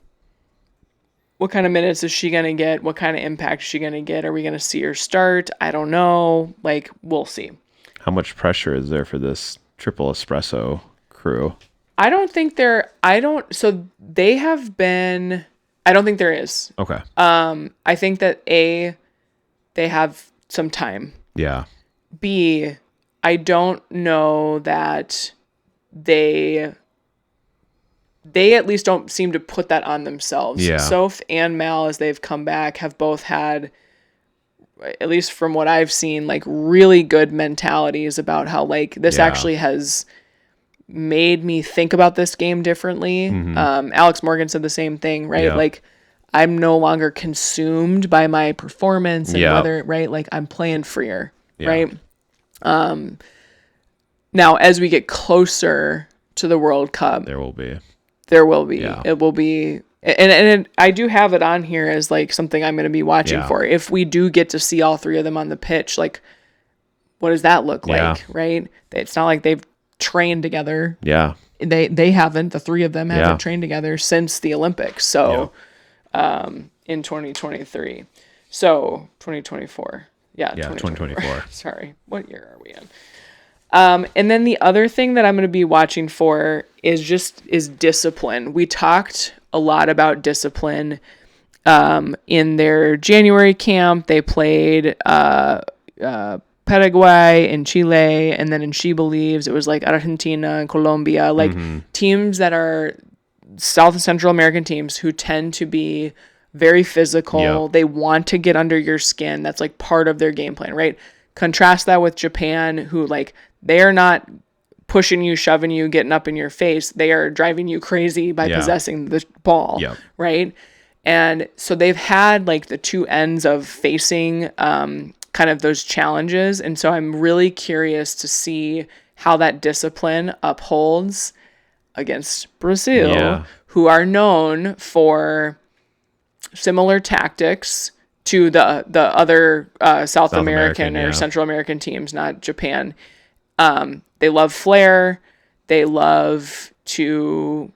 What kind of minutes is she going to get? What kind of impact is she going to get? Are we going to see her start? I don't know. Like, we'll see. How much pressure is there for this triple espresso crew? I don't think there is. Okay. I think that they have some time. Yeah. B, I don't know that they at least don't seem to put that on themselves. Yeah. Soph and Mal, as they've come back, have both had, at least from what I've seen, like really good mentalities about how like this actually has made me think about this game differently. Alex Morgan said the same thing, right? Yeah. Like I'm no longer consumed by my performance and whether, right? Like I'm playing freer, right? Now as we get closer to the World Cup, There will be. Yeah. It will be, and I do have it on here as like something I'm going to be watching for. If we do get to see all 3 of them on the pitch, like what does that look like, right? It's not like they've trained together. Yeah. They haven't. The 3 of them haven't trained together since the Olympics. So, in 2023. So 2024. Yeah. 2024. Sorry. What year are we in? And then the other thing that I'm going to be watching for is discipline. We talked a lot about discipline in their January camp. They played Paraguay and Chile, and then in She Believes, it was like Argentina and Colombia, like teams that are South and Central American teams who tend to be very physical. They want to get under your skin. That's like part of their game plan, right? Contrast that with Japan, who like they are not pushing you, shoving you, getting up in your face. They are driving you crazy by possessing the ball, right? And so they've had like the 2 ends of facing kind of those challenges. And so I'm really curious to see how that discipline upholds against Brazil, who are known for similar tactics to the other South American or Central American teams, not Japan. They love flair. They love to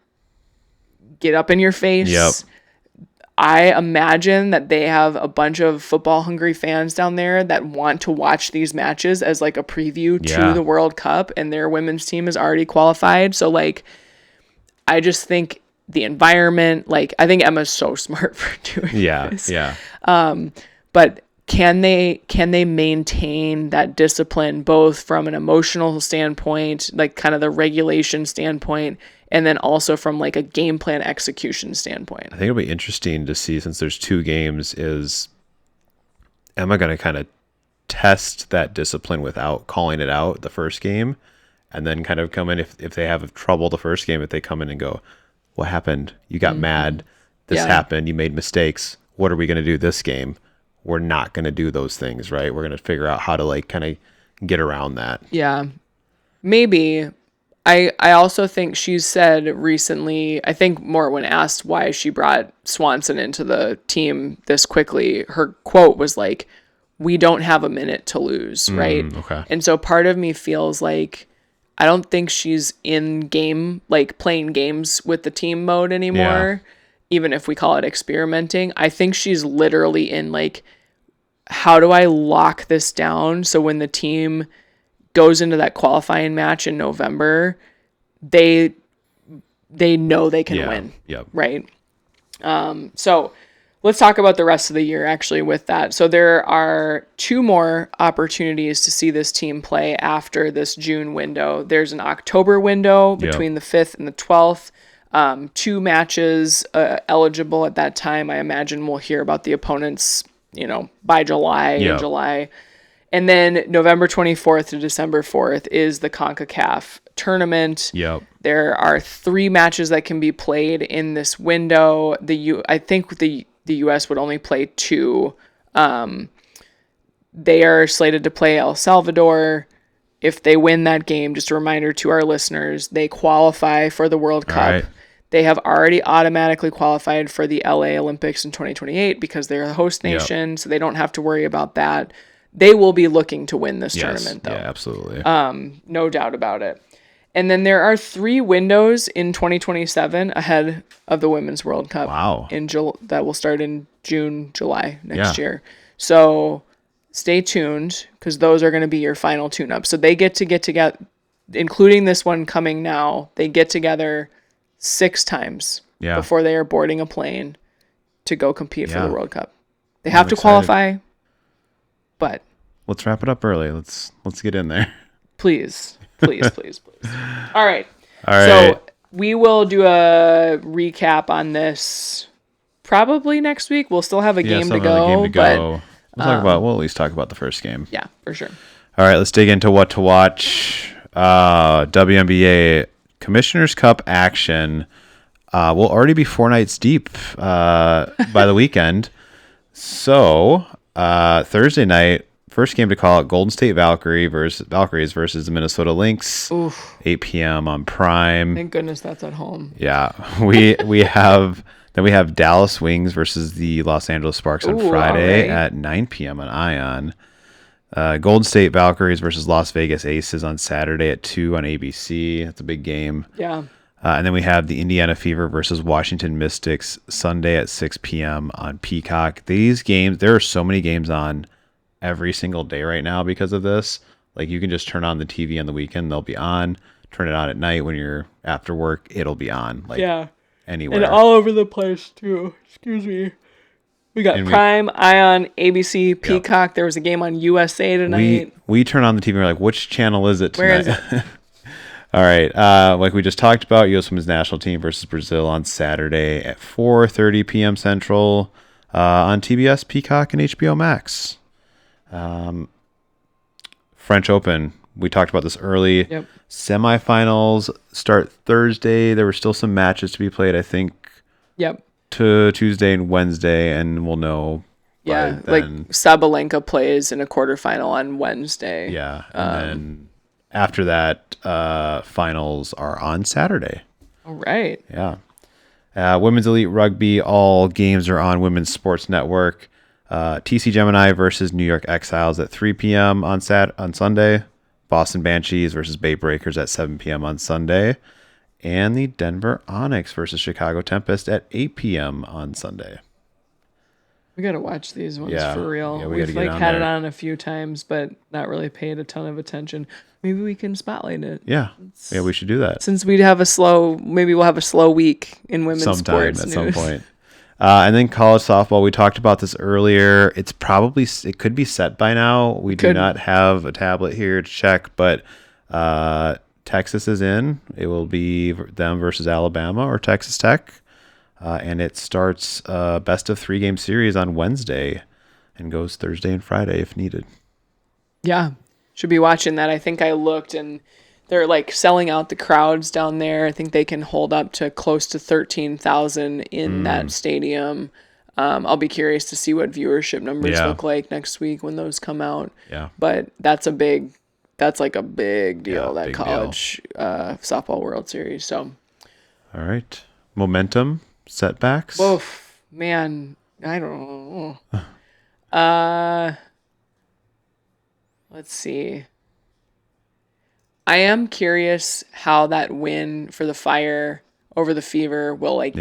get up in your face. I imagine that they have a bunch of football hungry fans down there that want to watch these matches as like a preview to the World Cup, and their women's team is already qualified. So like, I just think the environment, like I think Emma's so smart for doing this. But can they maintain that discipline both from an emotional standpoint, like kind of the regulation standpoint, and then also from like a game plan execution standpoint? I think it'll be interesting to see, since there's 2 games, is Emma going to kind of test that discipline without calling it out the first game, and then kind of come in if they have trouble the first game, if they come in and go, what happened? You got mad. This happened. You made mistakes. What are we going to do this game? We're not going to do those things, right? We're going to figure out how to like kind of get around that. Yeah, maybe. I also think she's said recently, I think more when asked why she brought Swanson into the team this quickly, her quote was like, we don't have a minute to lose, right? Okay. And so part of me feels like I don't think she's in game, like playing games with the team mode anymore, even if we call it experimenting. I think she's literally in like, how do I lock this down so when the team goes into that qualifying match in November, they know they can win, right? So let's talk about the rest of the year actually with that. So there are 2 more opportunities to see this team play after this June window. There's an October window between the 5th and the 12th. 2 matches eligible at that time. I imagine we'll hear about the opponents, by July in July. And then November 24th to December 4th is the CONCACAF tournament. There are 3 matches that can be played in this window. I think the U.S. would only play 2. They are slated to play El Salvador. If they win that game, just a reminder to our listeners, they qualify for the World Cup. Right. They have already automatically qualified for the LA Olympics in 2028 because they're the host nation, so they don't have to worry about that. they will be looking to win this Yes. tournament, though. Yeah, absolutely. No doubt about it. And then there are 3 windows in 2027 ahead of the Women's World Cup. Wow. That will start in June, July next Yeah. year. So stay tuned because those are going to be your final tune-up. So they get together, including this one coming now, they get together 6 times before they are boarding a plane to go compete for the World Cup. They have to qualify, but let's wrap it up early. Let's get in there. please. All right. So we will do a recap on this probably next week. We'll still have a game to go, but we'll we'll at least talk about the first game. Yeah, for sure. All right, let's dig into what to watch. WNBA Commissioner's Cup action will already be 4 nights deep by the weekend. So Thursday night, first game to call it, Golden State Valkyries versus the Minnesota Lynx. Oof. 8 p.m. on Prime. Thank goodness that's at home. Yeah, we have Dallas Wings versus the Los Angeles Sparks on Friday at 9 p.m. on Ion. Golden State Valkyries versus Las Vegas Aces on Saturday at 2 on ABC. That's a big game. Yeah. And then we have the Indiana Fever versus Washington Mystics Sunday at 6 p.m. on Peacock. These games, there are so many games on every single day right now because of this. Like, you can just turn on the TV on the weekend, they'll be on. Turn it on at night when you're after work, it'll be on. Like, anywhere. And all over the place too. Excuse me. We got Prime, Ion, ABC, Peacock. Yep. There was a game on USA tonight. We turn on the TV and we're like, which channel is it tonight? Where is it? All right. Like we just talked about, U.S. Women's National Team versus Brazil on Saturday at 4:30 p.m. Central on TBS, Peacock, and HBO Max. French Open. We talked about this early. Yep. Semifinals start Thursday. There were still some matches to be played, I think. Yep. To Tuesday and Wednesday, and we'll know. Yeah, like Sabalenka plays in a quarterfinal on Wednesday. Yeah, and then after that, finals are on Saturday. All right. Yeah. Women's Elite Rugby, all games are on Women's Sports Network. TC Gemini versus New York Exiles at 3 p.m. on Sunday. Boston Banshees versus Bay Breakers at 7 p.m. on Sunday. And the Denver Onyx versus Chicago Tempest at 8 p.m. on Sunday. We got to watch these ones for real. Yeah, We've had it on a few times, but not really paid a ton of attention. Maybe we can spotlight it. Yeah, we should do that. Since we'll have a slow week in women's sports at some point. And then college softball, we talked about this earlier. It could be set by now. We do not have a tablet here to check, but Texas is in. It will be them versus Alabama or Texas Tech. And it starts a best of 3 game series on Wednesday and goes Thursday and Friday if needed. Yeah, should be watching that. I think I looked and they're like selling out the crowds down there. I think they can hold up to close to 13,000 in that stadium. I'll be curious to see what viewership numbers look like next week when those come out. Yeah. But that's like a big deal, that college softball World Series. So, all right. Momentum, setbacks. Oof, man, I don't know. Let's see. I am curious how that win for the Fire over the Fever will it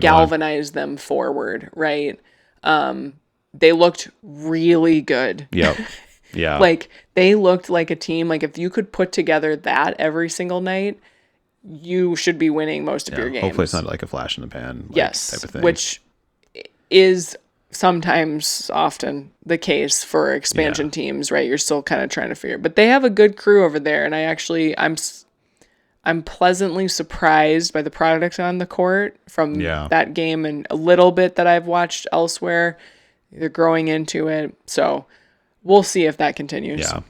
galvanize them forward, right? They looked really good. Yep. Yeah. Like, they looked like a team. Like, if you could put together that every single night, you should be winning most of your games. Hopefully it's not like a flash in the pan type of thing. Which is often the case for expansion teams, right? You're still kind of trying to figure it. But they have a good crew over there, and I'm pleasantly surprised by the product on the court from that game and a little bit that I've watched elsewhere. They're growing into it. So we'll see if that continues. Yeah.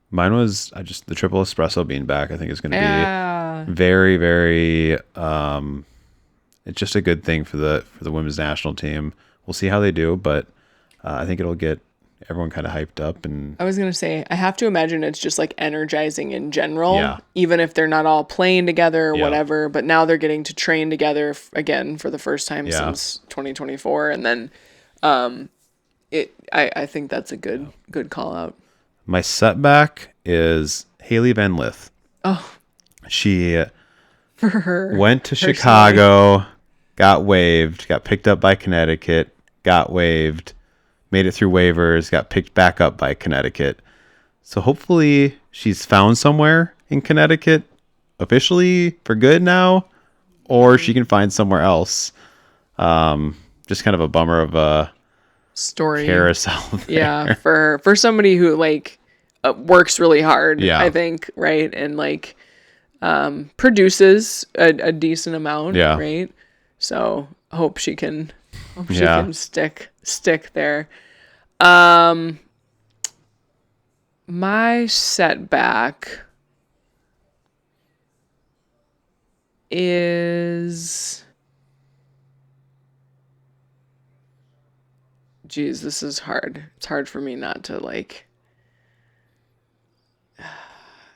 Mine was the triple espresso being back. I think is going to be very, very. It's just a good thing for the women's national team. We'll see how they do, but I think it'll get everyone kind of hyped up. And I was going to say, I have to imagine it's just like energizing in general, even if they're not all playing together or whatever. But now they're getting to train together again for the first time since 2024, and then I think that's a good call out. My setback is Haley Van Lith. Oh, She for her went to personally. Chicago, got waived, got picked up by Connecticut, got waived, made it through waivers, got picked back up by Connecticut. So hopefully she's found somewhere in Connecticut officially for good now, or she can find somewhere else. Just kind of a bummer of a story carousel there. Yeah, for somebody who like works really hard, Yeah. I think, right? And like produces a decent amount, Yeah. right? So hope she can Yeah. stick there. My setback is, geez, this is hard. It's hard for me not to like,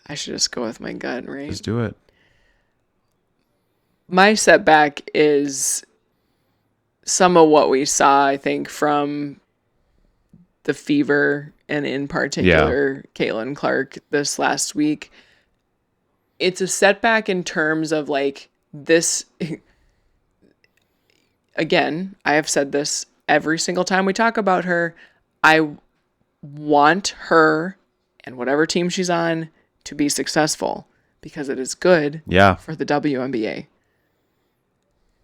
I should just go with my gut, right? Just do it. My setback is some of what we saw, I think, from the Fever and in particular Caitlin Clark this last week. It's a setback in terms of like this. Again, I have said this every single time we talk about her. I want her and whatever team she's on to be successful because it is good for the WNBA.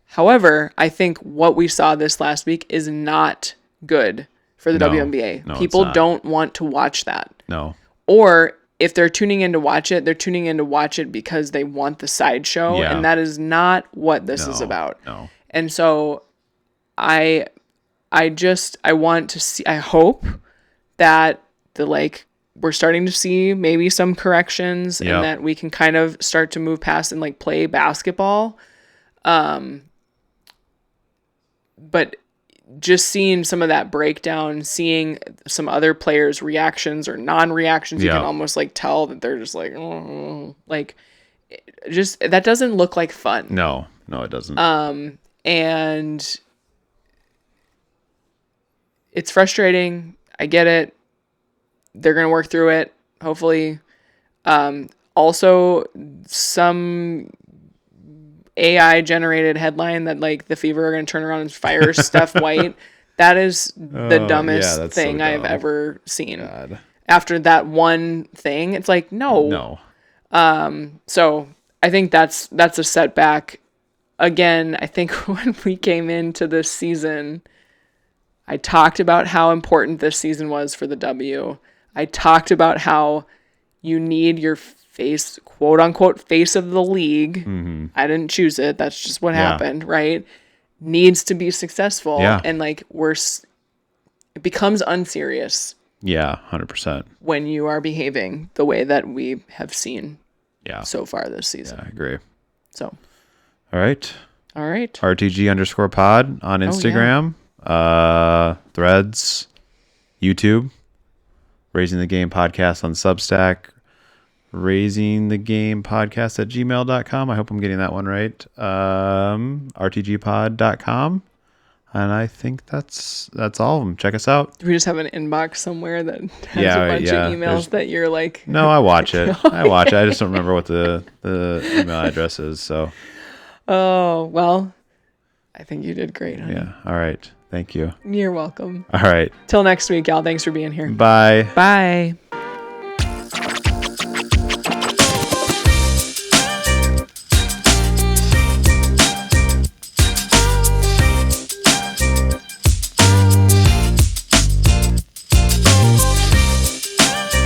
However, I think what we saw this last week is not good for the WNBA. No, People don't want to watch that. No. Or if they're tuning in to watch it, they're tuning in to watch it because they want the sideshow. Yeah. And that is not what this is about. No. And so I want to see, I hope that we're starting to see maybe some corrections and that we can kind of start to move past and like play basketball. But just seeing some of that breakdown, seeing some other players' reactions or non-reactions, you can almost like tell that they're just like, just that doesn't look like fun. No, it doesn't. And it's frustrating. I get it. They're going to work through it, hopefully. Also, some AI generated headline that like the Fever are going to turn around and fire Steph White. That is the dumbest thing I've ever seen. God. After that one thing, it's like, no. So I think that's a setback. Again, I think when we came into this season, I talked about how important this season was for the W. I talked about how you need your face, quote unquote, face of the league. Mm-hmm. I didn't choose it. That's just what happened, right? Needs to be successful. Yeah. And like it becomes unserious. Yeah, 100%. When you are behaving the way that we have seen so far this season. Yeah, I agree. So. All right. RTG_pod on Instagram, Threads, YouTube, Raising the Game podcast on Substack, raisingthegamepodcast@gmail.com. I hope I'm getting that one right. rtgpod.com. And I think that's all of them. Check us out. Do we just have an inbox somewhere that has a bunch of emails that you're like... No, I watch it. I just don't remember what the email address is. So. Oh, well, I think you did great, honey. Yeah. All right. Thank you. You're welcome. All right. Till next week, y'all. Thanks for being here. Bye. Bye.